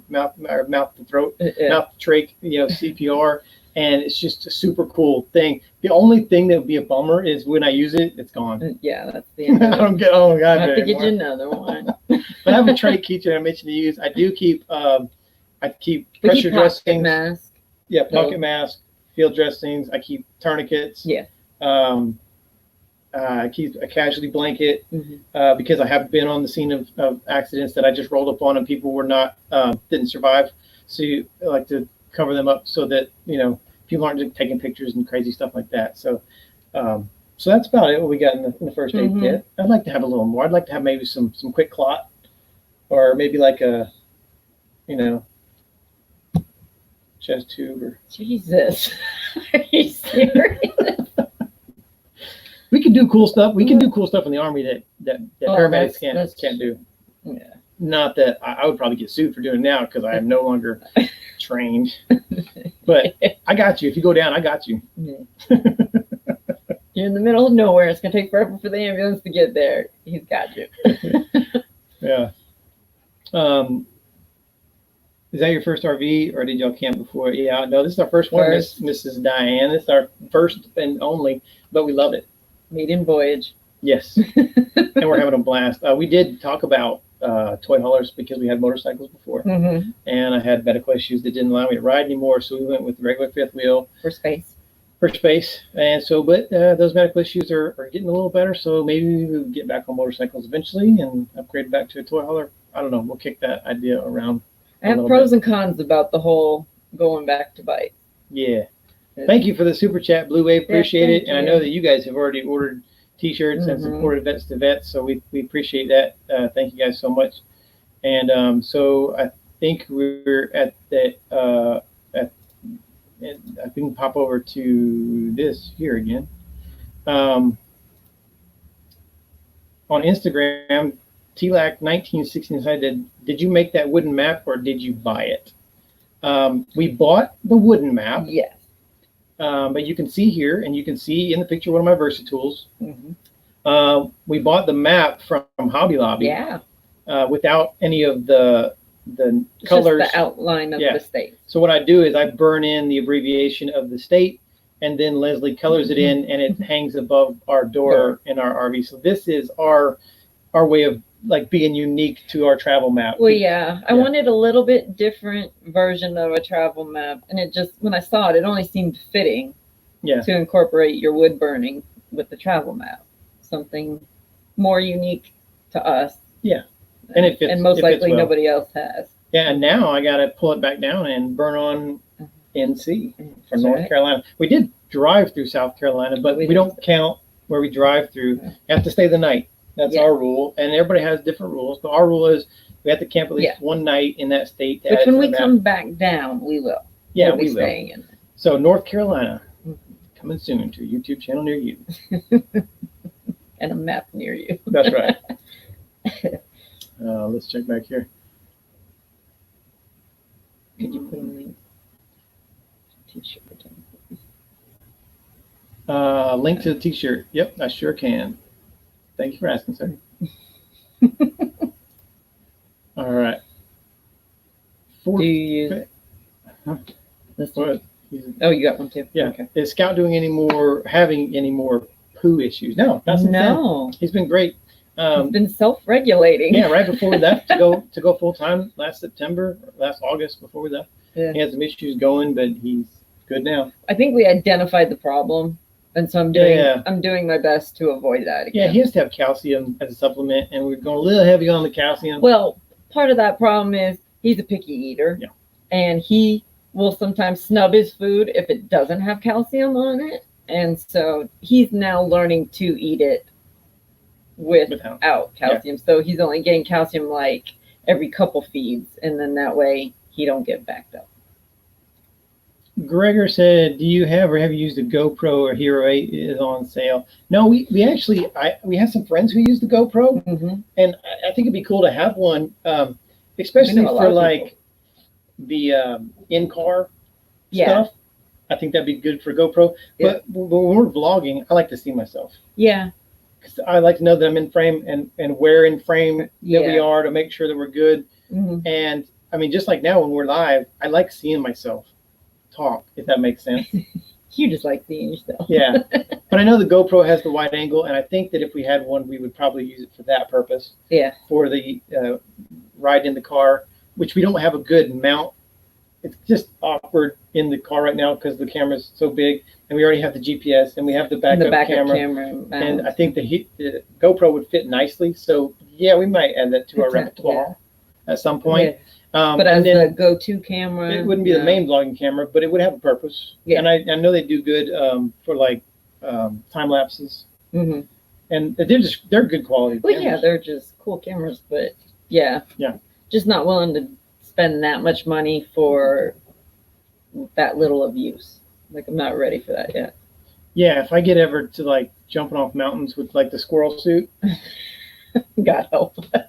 mouth to throat, mouth to trach, CPR. and it's just a super cool thing. The only thing that would be a bummer is when I use it, it's gone.
Yeah, that's the end of
I
it.
don't get. Oh my god!
I have to get
anymore.
you another one.
But I have a tray keychain I mentioned to use. I do keep. I keep
We
pressure
keep pocket
dressings.
mask.
Yeah, pocket mask, field dressings. I keep tourniquets.
Yeah.
I keep a casualty blanket
Mm-hmm.
because I have been on the scene of accidents that I just rolled up on and people were not didn't survive. So I like to cover them up so that people aren't just taking pictures and crazy stuff like that. So so that's about it. What we got in the first aid kit. I'd like to have a little more. I'd like to have maybe some quick clot, or maybe like a chest tube or.
Jesus, are you serious?
We can do cool stuff. We can do cool stuff in the Army that paramedics can't do.
Yeah.
Not that I would probably get sued for doing it now because I am no longer trained. But I got you. If you go down, I got you.
Yeah. You're in the middle of nowhere. It's gonna take forever for the ambulance to get there. He's got you.
Yeah. Is that your first RV, or did y'all camp before? Yeah. No, this is our first one, Mrs. Diane. This is our first and only, but we love it.
Maiden voyage.
Yes. And we're having a blast. We did talk about toy haulers because we had motorcycles before, and I had medical issues that didn't allow me to ride anymore, so we went with the regular fifth wheel
for space.
And so, but those medical issues are getting a little better, so maybe we'll get back on motorcycles eventually and upgrade back to a toy hauler. I don't know. We'll kick that idea around.
I have pros and cons about the whole going back to bike.
Yeah. Thank you for the super chat, Blue Wave. Appreciate it. And I know that you guys have already ordered T-shirts and supported Vets to Vets, so we appreciate that. Thank you guys so much. And so I think we're at the I can pop over to this here again. On Instagram, TLAC1916 said, did you make that wooden map or did you buy it? We bought the wooden map.
Yes.
But you can see here, and you can see in the picture one of my Versatools. We bought the map from Hobby Lobby.
Yeah.
Without any of the colors.
Just the outline of the state.
So what I do is I burn in the abbreviation of the state, and then Leslie colors it in, and it hangs above our door in our RV. So this is our way of like being unique to our travel map.
Well, yeah, I wanted a little bit different version of a travel map, and it just, when I saw it, it only seemed fitting to incorporate your wood burning with the travel map, something more unique to us.
Yeah, and it fits,
and most likely nobody else has.
Yeah, and now I got to pull it back down and burn on NC for North Carolina. We did drive through South Carolina, but we don't count where we drive through. You have to stay the night. That's our rule, and everybody has different rules. But our rule is we have to camp at least one night in that state.
Which when we come back down, we will.
Yeah,
we'll be
we will.
Staying in there.
So North Carolina, coming soon to a YouTube channel near you.
And a map near you.
That's right. Let's check back here.
Could you put in the T-shirt?
Link to the T-shirt. Yep, I sure can. Thank you for asking, sir. All right.
Do you use this one? Oh, you got one too?
Yeah. Okay. Is Scout having any more poo issues? No, that's
no.
He's been great.
He's been self-regulating.
Yeah, right before we left to go full time last August before we left. Yeah. He had some issues going, but he's good now.
I think we identified the problem. And so I'm doing my best to avoid that again.
Yeah, he has to have calcium as a supplement, and we're going a little heavy on the calcium.
Well, part of that problem is he's a picky eater, and he will sometimes snub his food if it doesn't have calcium on it. And so he's now learning to eat it without calcium. So he's only getting calcium like every couple feeds, and then that way he don't get backed up.
Gregor said, do you have or have you used a GoPro or Hero 8 is on sale? No, we actually, we have some friends who use the GoPro, and I think it'd be cool to have one, especially for like the in-car stuff. I think that'd be good for GoPro. But when we're vlogging, I like to see myself.
Yeah.
Because I like to know that I'm in frame and where in frame that we are to make sure that we're good. And I mean, just like now when we're live, I like seeing myself talk, if that makes sense.
You just like seeing yourself.
Yeah, but I know the GoPro has the wide angle, and I think that if we had one, we would probably use it for that purpose.
Yeah.
For the ride in the car, which we don't have a good mount. It's just awkward in the car right now because the camera's so big, and we already have the GPS, and we have the backup camera. And I think the GoPro would fit nicely. So yeah, we might add that to our repertoire at some point.
Yeah. But as the go-to camera,
it wouldn't be the main vlogging camera, but it would have a purpose.
Yeah.
And I know they do good for like time lapses.
Mm-hmm.
And they're good quality.
Well, yeah, they're just cool cameras, but yeah, just not willing to spend that much money for that little of use. Like, I'm not ready for that yet.
Yeah, if I get ever to like jumping off mountains with like the squirrel suit,
God help us.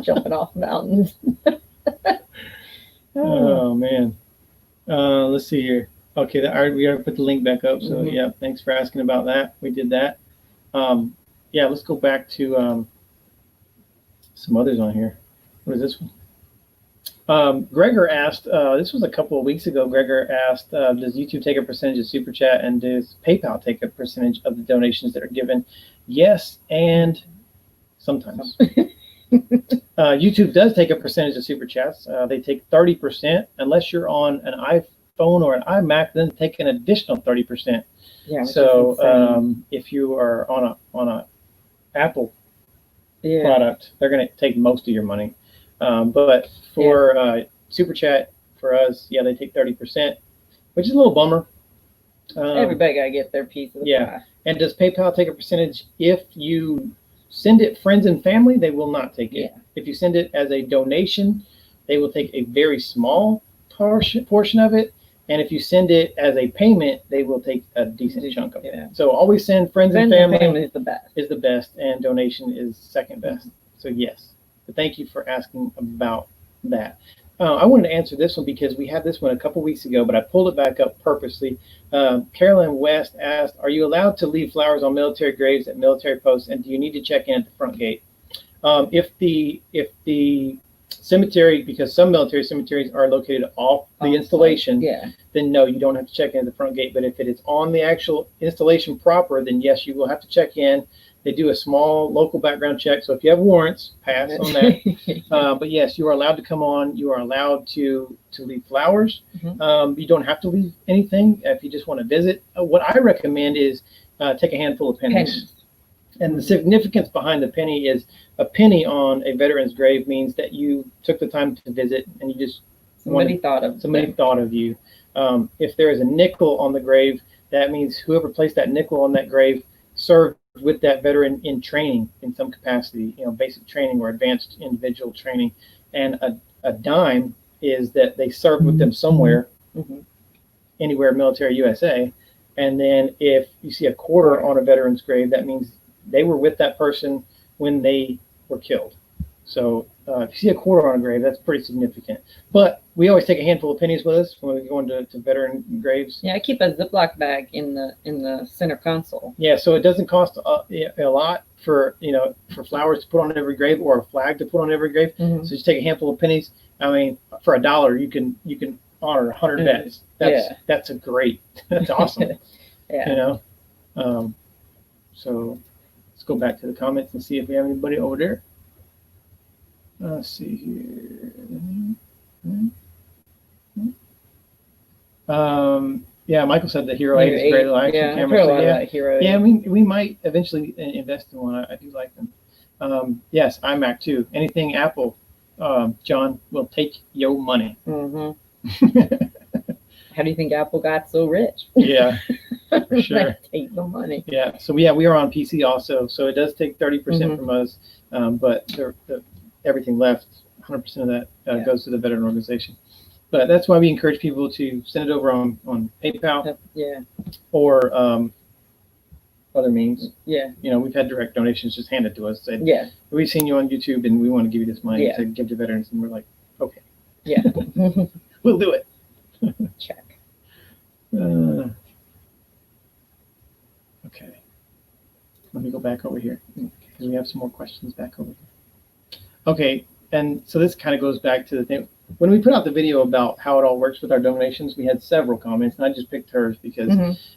Jumping off mountains.
Oh man. Let's see here. Okay, we gotta put the link back up. So yeah, thanks for asking about that. We did that. Yeah, let's go back to some others on here. What is this one? Gregor asked, this was a couple of weeks ago. Gregor asked, does YouTube take a percentage of Super Chat, and does PayPal take a percentage of the donations that are given? Yes, and sometimes. YouTube does take a percentage of Super Chats. They take 30%. Unless you're on an iPhone or an iMac, then take an additional 30%.
Yeah.
So if you are on a Apple product, they're going to take most of your money. But for Super Chat, for us, they take 30%, which is a little bummer.
Everybody got to get their piece of the pie.
And does PayPal take a percentage if you send it friends and family? They will not take it. If you send it as a donation, they will take a very small portion of it. And if you send it as a payment, they will take a decent chunk of it. So always send friends and family
is the best.
And donation is second best. So yes. But thank you for asking about that. I wanted to answer this one because we had this one a couple weeks ago, but I pulled it back up purposely. Carolyn West asked, are you allowed to leave flowers on military graves at military posts, and do you need to check in at the front gate? If the cemetery, because some military cemeteries are located off the installation, then no, you don't have to check in at the front gate. But if it is on the actual installation proper, then yes, you will have to check in. They do a small local background check. So if you have warrants, pass on that. But yes, you are allowed to come on. You are allowed to leave flowers. You don't have to leave anything if you just want to visit. What I recommend is take a handful of pennies. And the significance behind the penny is a penny on a veteran's grave means that you took the time to visit and you just
somebody thought of
you. If there is a nickel on the grave, that means whoever placed that nickel on that grave served with that veteran in training in some capacity, basic training or advanced individual training. And a dime is that they served with them somewhere, anywhere military USA. And then if you see a quarter on a veteran's grave, that means they were with that person when they were killed. So if you see a quarter on a grave, that's pretty significant. But we always take a handful of pennies with us when we go into veteran graves.
Yeah, I keep a Ziploc bag in the center console.
Yeah, so it doesn't cost a lot for flowers to put on every grave or a flag to put on every grave. So just take a handful of pennies. I mean, for $1, you can honor 100 vets. That's awesome. So let's go back to the comments and see if we have anybody over there. Let's see here. Michael said the Hero 8 is great little action camera. Yeah, we might eventually invest in one. I do like them. Yes, iMac too. Anything Apple, John, will take your money.
How do you think Apple got so rich?
Yeah, for sure.
Take the money.
Yeah, so we are on PC also, so it does take 30% from us, but everything left, 100% of that goes to the veteran organization. But that's why we encourage people to send it over on PayPal, or other means. We've had direct donations just handed to us. Said, we've seen you on YouTube and we want to give you this money to give to veterans, and we're like, okay, we'll do it.
Check.
Okay, let me go back over here because we have some more questions back over here. Okay, and so this kind of goes back to the thing. when we put out the video about how it all works with our donations, we had several comments, and I just picked hers because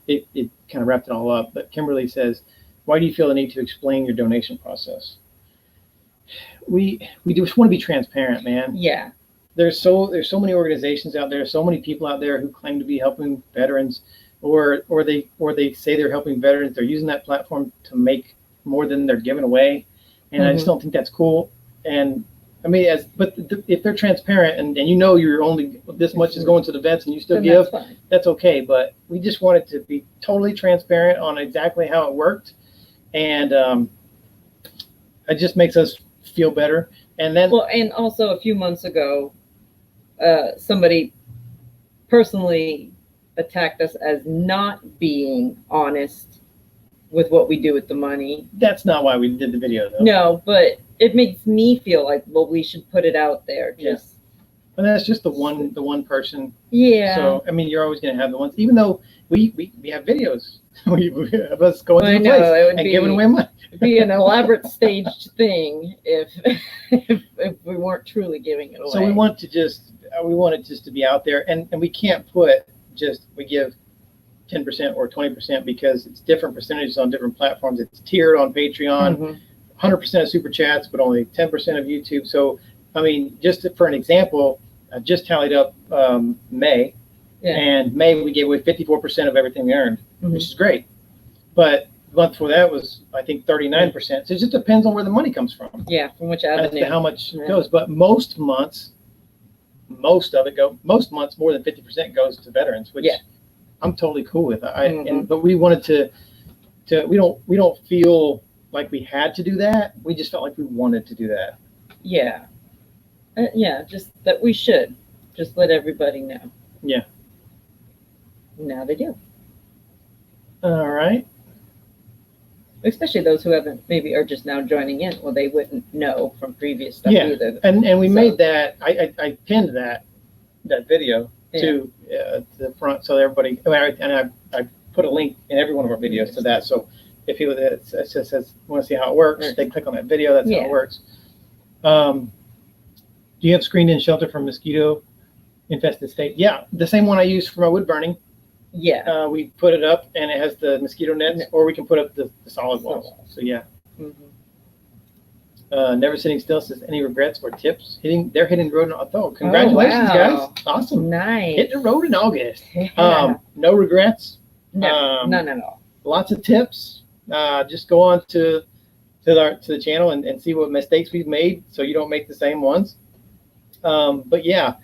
it kind of wrapped it all up. But Kimberly says, why do you feel the need to explain your donation process? We just want to be transparent, man.
Yeah.
There's so many organizations out there, so many people out there who claim to be helping veterans, or they say they're helping veterans. They're using that platform to make more than they're giving away, and I just don't think that's cool. And I mean, if they're transparent and you know you're only this much is going to the vets and you still give, that's okay. But we just wanted to be totally transparent on exactly how it worked, and it just makes us feel better. And then,
well, and also a few months ago, somebody personally attacked us as not being honest with what we do with the money.
That's not why we did the video, though.
No, but it makes me feel like, well, we should put it out there. Just,
and that's just the one person.
Yeah.
So I mean, you're always going to have the ones, even though we have videos of us going to the place and giving away money.
It'd be an elaborate staged thing if we weren't truly giving it away.
So we want it just to be out there, and we can't put we give 10% or 20% because it's different percentages on different platforms. It's tiered on Patreon, 100% of super chats, but only 10% of YouTube. So I mean, just for an example, I just tallied up May, and May we gave away 54% of everything we earned, which is great. But the month before that was, I think, 39%. So it just depends on where the money comes from.
Yeah, from which avenue.
As to how much it goes. But most months, more than 50% goes to veterans, which I'm totally cool with. But we wanted to we don't feel like we had to do that. We just felt like we wanted to do that.
Yeah. Just that we should. Just let everybody know.
Yeah.
Now they do.
All right.
Especially those who maybe are just now joining in. Well, they wouldn't know from previous stuff either.
And we made that. I pinned that want to the front so everybody. And I put a link in every one of our videos to that. So if people says want to see how it works, they click on that video. That's how it works. Do you have screened-in shelter for mosquito-infested state? Yeah, the same one I use for my wood burning.
Yeah.
We put it up, and it has the mosquito nets, or we can put up the solid walls. So yeah. Never Sitting Still says, any regrets or tips? They're hitting the road in August. Congratulations, guys! Awesome.
Nice.
Hit the road in August. No regrets.
None at all.
Lots of tips. Just go on to the channel and see what mistakes we've made, so you don't make the same ones. But yeah,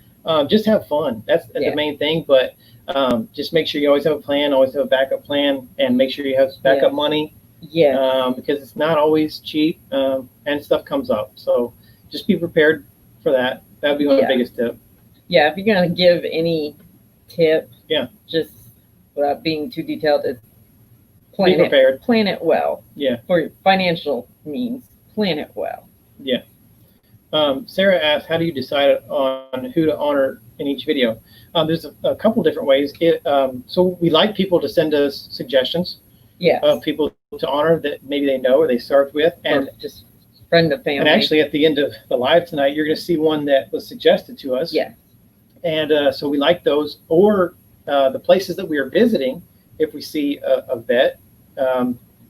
just have fun. That's the main thing. But just make sure you always have a plan, always have a backup plan, and make sure you have backup money. Yeah. Because it's not always cheap, and stuff comes up. So just be prepared for that. That'd be my biggest tip.
Yeah, if you're gonna give any tip, just without being too detailed, be prepared. Plan it well. Yeah. For financial means, plan it well.
Yeah. Sarah asked, how do you decide on who to honor in each video? There's a couple different ways. So we like people to send us suggestions of people to honor that maybe they know or they served with. And
just friend of family.
And actually at the end of the live tonight, you're going to see one that was suggested to us.
Yeah.
And so we like those. Or the places that we are visiting, if we see a vet,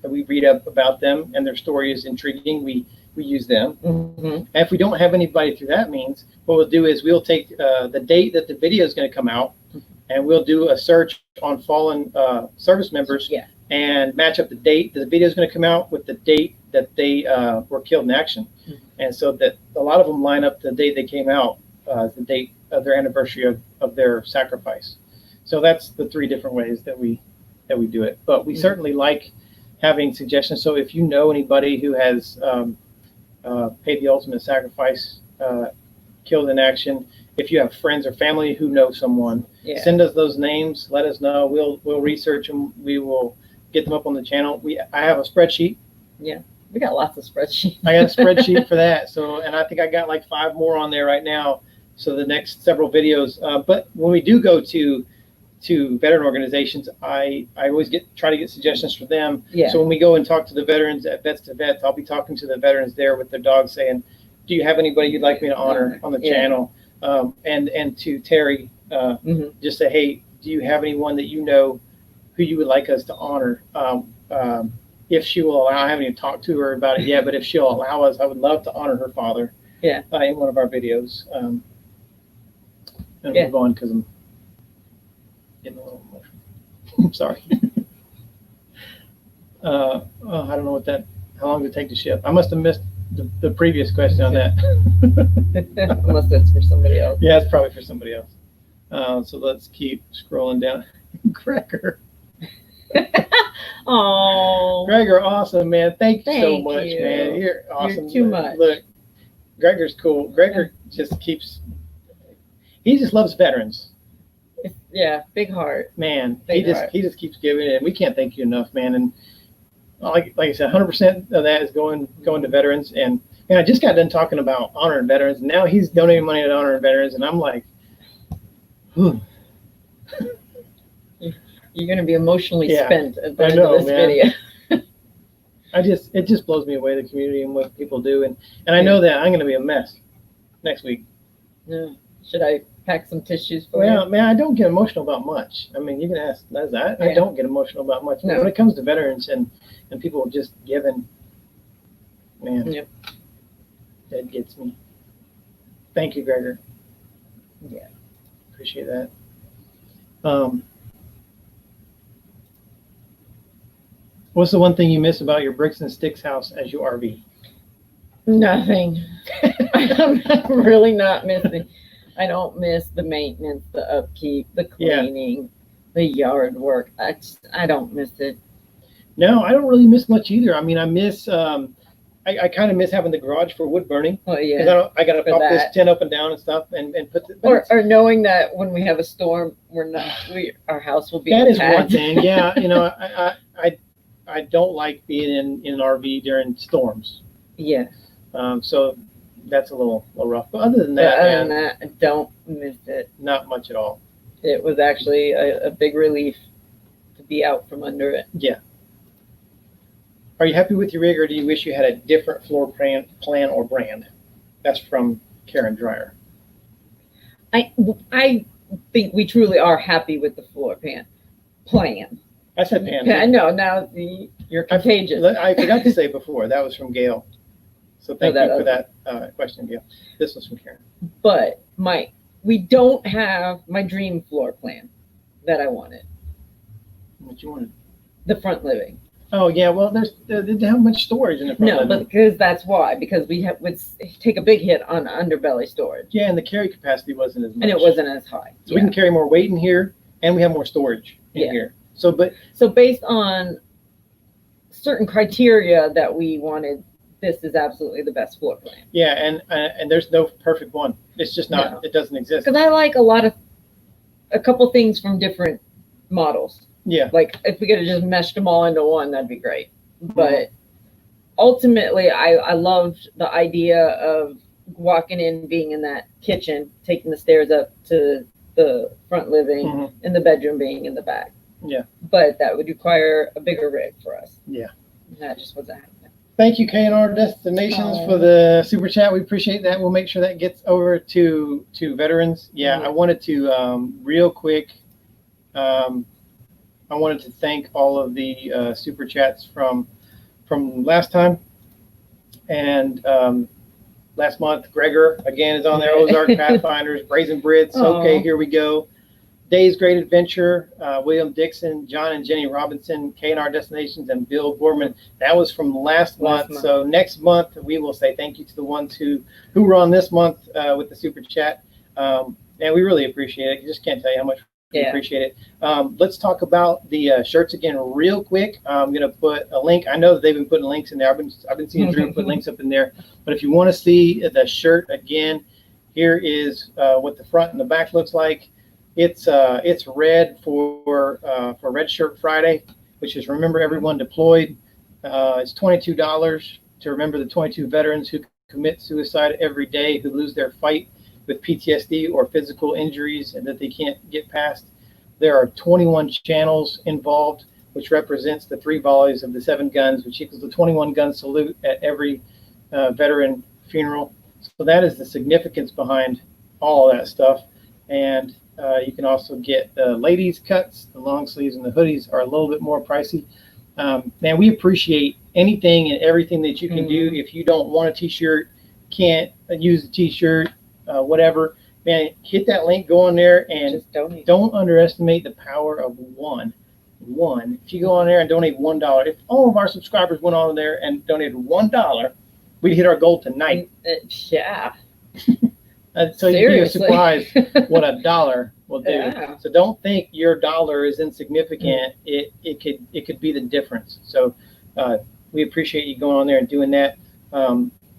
we read up about them and their story is intriguing, we use them. And if we don't have anybody through that means, what we'll do is we'll take the date that the video is going to come out, and we'll do a search on fallen service members and match up the date that the video is going to come out with the date that they were killed in action. And so that a lot of them line up the date they came out, the date of their anniversary of their sacrifice. So that's the three different ways that we do it. But we certainly like having suggestions. So if you know anybody who has paid the ultimate sacrifice, killed in action, if you have friends or family who know someone, send us those names. Let us know. We'll research them. We will get them up on the channel. I have a spreadsheet.
Yeah, we got lots of spreadsheets.
I got a spreadsheet for that. So, and I think I got like 5 more on there right now. So the next several videos. But when we do go to veteran organizations, I always try to get suggestions from them. Yeah. So when we go and talk to the veterans at Vets to Vets, I'll be talking to the veterans there with their dogs saying, do you have anybody you'd like me to honor on the channel? And to Terry, just say, hey, do you have anyone that you know who you would like us to honor? If she will allow, I haven't even talked to her about it yet, but if she'll allow us, I would love to honor her father.
Yeah.
In one of our videos. And move on because I'm getting a little emotional. I'm sorry. I don't know how long did it take to ship? I must have missed the previous question on that.
Unless that's for somebody else.
Yeah, it's probably for somebody else. So let's keep scrolling down. Gregor.
Oh,
Gregor, awesome, man. Thank you so much, man. You're awesome.
You're too much.
Look, Gregor's cool. Gregor just he just loves veterans.
Yeah, big heart.
Man, he just keeps giving it, and we can't thank you enough, man. And like I said, 100% of that is going to veterans. And I just got done talking about honoring veterans. And now he's donating money to honoring veterans, and I'm like, whew.
You're going to be emotionally spent at the end of this video.
It just blows me away, the community and what people do. And I know that I'm going to be a mess next week.
Yeah. Should I pack some tissues for you?
Well, man, I don't get emotional about much. I mean, you can ask that. I don't get emotional about much. But when it comes to veterans and people just giving, man, that gets me. Thank you, Gregor.
Yeah.
Appreciate that. What's the one thing you miss about your bricks and sticks house as you RV?
Nothing. I'm really not missing. I don't miss the maintenance, the upkeep, the cleaning, the yard work. I don't miss it.
No, I don't really miss much either. I mean, I miss. I kind of miss having the garage for wood burning.
Oh yeah.
Because I got to pop this tent up and down and stuff and put.
Or knowing that when we have a storm, our house will be.
That is one thing. Yeah, I don't like being in an RV during storms.
Yeah.
So that's a little rough. But other than that,
I don't miss it.
Not much at all.
It was actually a big relief to be out from under it.
Yeah. Are you happy with your rig, or do you wish you had a different floor plan or brand? That's from Karen Dreyer.
I think we truly are happy with the floor plan.
I said pan.
I know. Now you're contagious.
I forgot to say before, that was from Gail. So thank you for that question, Gail. This was from Karen.
But we don't have my dream floor plan that I wanted.
What you wanted?
The front living.
Oh yeah, well they didn't have much storage in the front living.
No, but because that's why. Because would take a big hit on underbelly storage.
Yeah, and the carry capacity wasn't as much.
And it wasn't as high.
So we can carry more weight in here, and we have more storage in here. So
based on certain criteria that we wanted, this is absolutely the best floor plan.
Yeah, and there's no perfect one. It's just not. No. It doesn't exist.
Because I like a couple things from different models.
Yeah.
Like if we could have just meshed them all into one, that'd be great. But ultimately, I loved the idea of walking in, being in that kitchen, taking the stairs up to the front living, and the bedroom being in the back.
Yeah.
But that would require a bigger rig for us.
Yeah.
And that just wasn't happening.
Thank you, K&R Destinations, for the super chat. We appreciate that. We'll make sure that gets over to veterans. Yeah, I wanted to real quick. I wanted to thank all of the super chats from last time, and last month. Gregor again is on there. Ozark Pathfinders, Brazen Brits. Okay, here we go. Day's Great Adventure, William Dixon, John and Jenny Robinson, K&R Destinations, and Bill Gorman. That was from last month. So next month we will say thank you to the ones who were on this month with the super chat. And we really appreciate it. I just can't tell you how much we appreciate it. Let's talk about the shirts again real quick. I'm going to put a link. I know that they've been putting links in there. I've been seeing Drew put links up in there. But if you want to see the shirt again, here is what the front and the back looks like. It's red for Red Shirt Friday, which is Remember Everyone Deployed. It's $22 to remember the 22 veterans who commit suicide every day, who lose their fight with PTSD or physical injuries and that they can't get past. There are 21 channels involved, which represents the 3 volleys of the 7 guns, which equals the 21 gun salute at every veteran funeral. So that is the significance behind all of that stuff. And you can also get the ladies cuts. The long sleeves and the hoodies are a little bit more pricey. Man, we appreciate anything and everything that you can do. If you don't want a t-shirt, can't use a t-shirt, whatever, man, hit that link, go on there, and
just donate.
Don't underestimate the power of one. If you go on there and donate $1, if all of our subscribers went on there and donated $1, we'd hit our goal tonight.
Yeah.
So you'd be surprised what $1 will do.
Yeah.
So don't think your dollar is insignificant. It could be the difference. So we appreciate you going on there and doing that.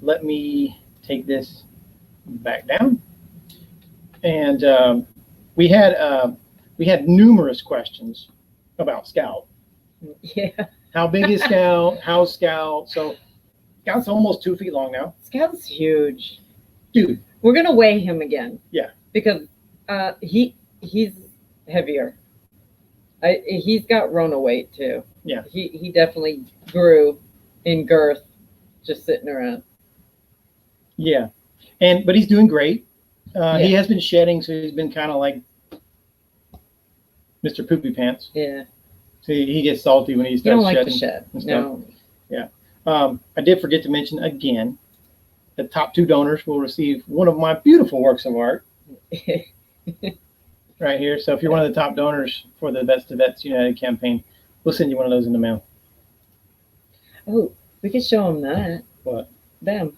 Let me take this back down. And we had numerous questions about Scout.
Yeah.
How big is Scout? How's Scout? So Scout's almost 2 feet long now.
Scout's huge.
Dude.
We're gonna weigh him again.
Yeah.
Because he's heavier. He's got Rona weight too.
Yeah.
He definitely grew in girth just sitting around.
Yeah. But he's doing great. He has been shedding, so he's been kind of like Mr. Poopy Pants.
Yeah.
So he gets salty when he starts
shedding. You don't like
shedding
to shed.
and stuff.
No.
Yeah. I did forget to mention again, the top 2 donors will receive one of my beautiful works of art right here. So if you're one of the top donors for the Vets to Vets United campaign, we'll send you one of those in the mail.
Oh, we could show them that.
What?
Them.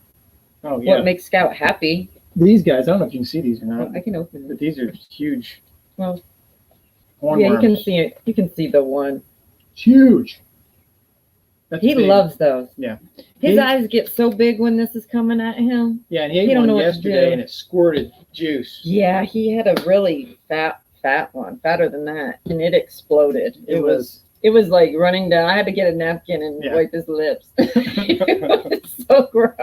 Oh, yeah.
What makes Scout happy.
These guys, I don't know if you can see these or not.
I can open it.
But these are huge.
Well,
hornworms.
yeah, you can see it. You can see the one.
Huge. That's
he
big.
loves those.
Yeah.
His eyes get so big when this is coming at him.
Yeah, and he ate one yesterday and it squirted juice.
Yeah, he had a really fat one, fatter than that, and it exploded. It was like running down. I had to get a napkin and wipe his lips. It was so gross.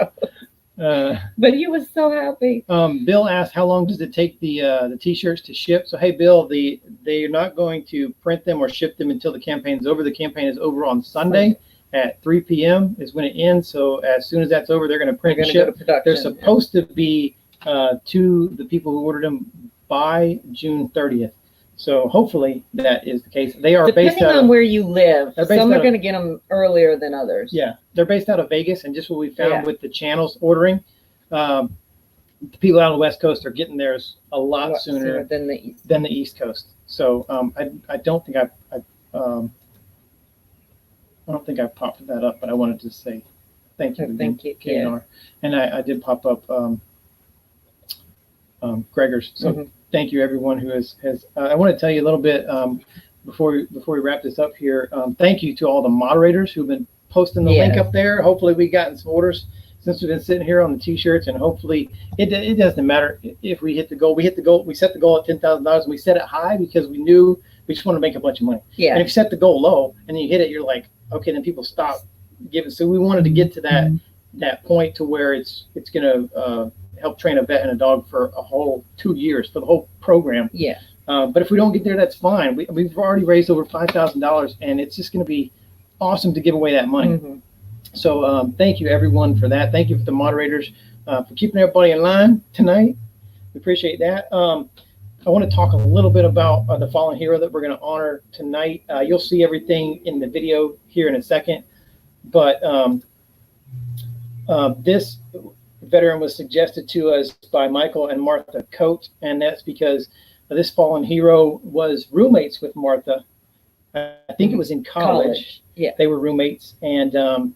But he was so happy.
Bill asked, how long does it take the t-shirts to ship? So, hey, Bill, they're not going to print them or ship them until the campaign's over. The campaign is over on Sunday at 3 p.m. is when it ends. So as soon as that's over, they're going to print and ship. They're supposed to be to the people who ordered them by June 30th. So hopefully that is the case. They are
depending on where you live. Some are going to get them earlier than others.
Yeah, they're based out of Vegas, and just what we found with the channels ordering, the people out on the West Coast are getting theirs a lot sooner
than the
East Coast. So I don't think I popped that up, but I wanted to say thank you.
Thank you,
KNR. And I did pop up Gregor's. So thank you, everyone who has. I want to tell you a little bit before we wrap this up here. Thank you to all the moderators who've been posting the link up there. Hopefully, we've gotten some orders since we've been sitting here on the t-shirts, and hopefully it doesn't matter if we hit the goal. We hit the goal. We set the goal at $10,000, and we set it high because we knew we just want to make a bunch of money. Yeah. And if you set the goal low and then you hit it, you're like, okay, then people stop giving. So we wanted to get to that point to where it's going to help train a vet and a dog for a whole 2 years for the whole program.
Yeah.
But if we don't get there, that's fine. We've already raised over $5,000, and it's just going to be awesome to give away that money. So thank you, everyone, for that. Thank you for the moderators for keeping everybody in line tonight. We appreciate that. I want to talk a little bit about the fallen hero that we're going to honor tonight. You'll see everything in the video here in a second. But this veteran was suggested to us by Michael and Martha Coate, and that's because this fallen hero was roommates with Martha. I think it was in college.
Yeah.
They were roommates, and a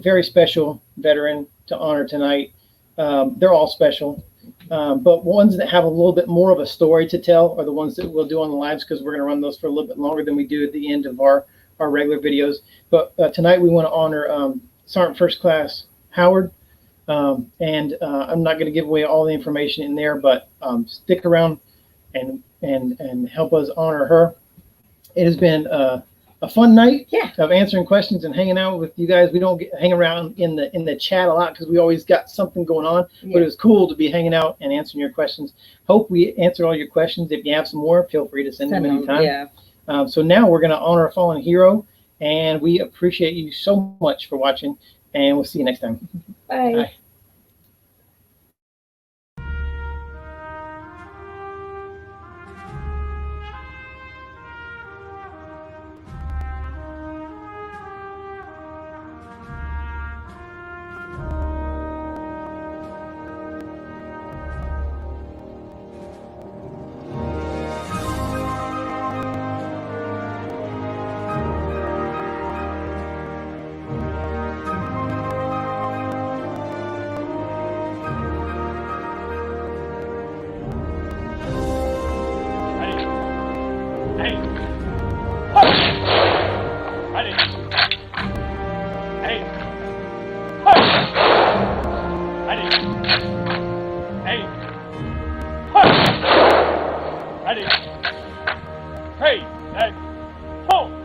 very special veteran to honor tonight. They're all special. But ones that have a little bit more of a story to tell are the ones that we'll do on the lives, because we're going to run those for a little bit longer than we do at the end of our regular videos. But tonight we want to honor Sergeant First Class Howard. And I'm not going to give away all the information in there, but stick around and help us honor her. It has been a fun night of answering questions and hanging out with you guys. We don't hang around in the chat a lot because we always got something going on, but it was cool to be hanging out and answering your questions. Hope we answered all your questions. If you have some more, feel free to send them anytime. So now we're going to honor a fallen hero, and we appreciate you so much for watching, and we'll see you next time.
Bye.
Bye.
and pull.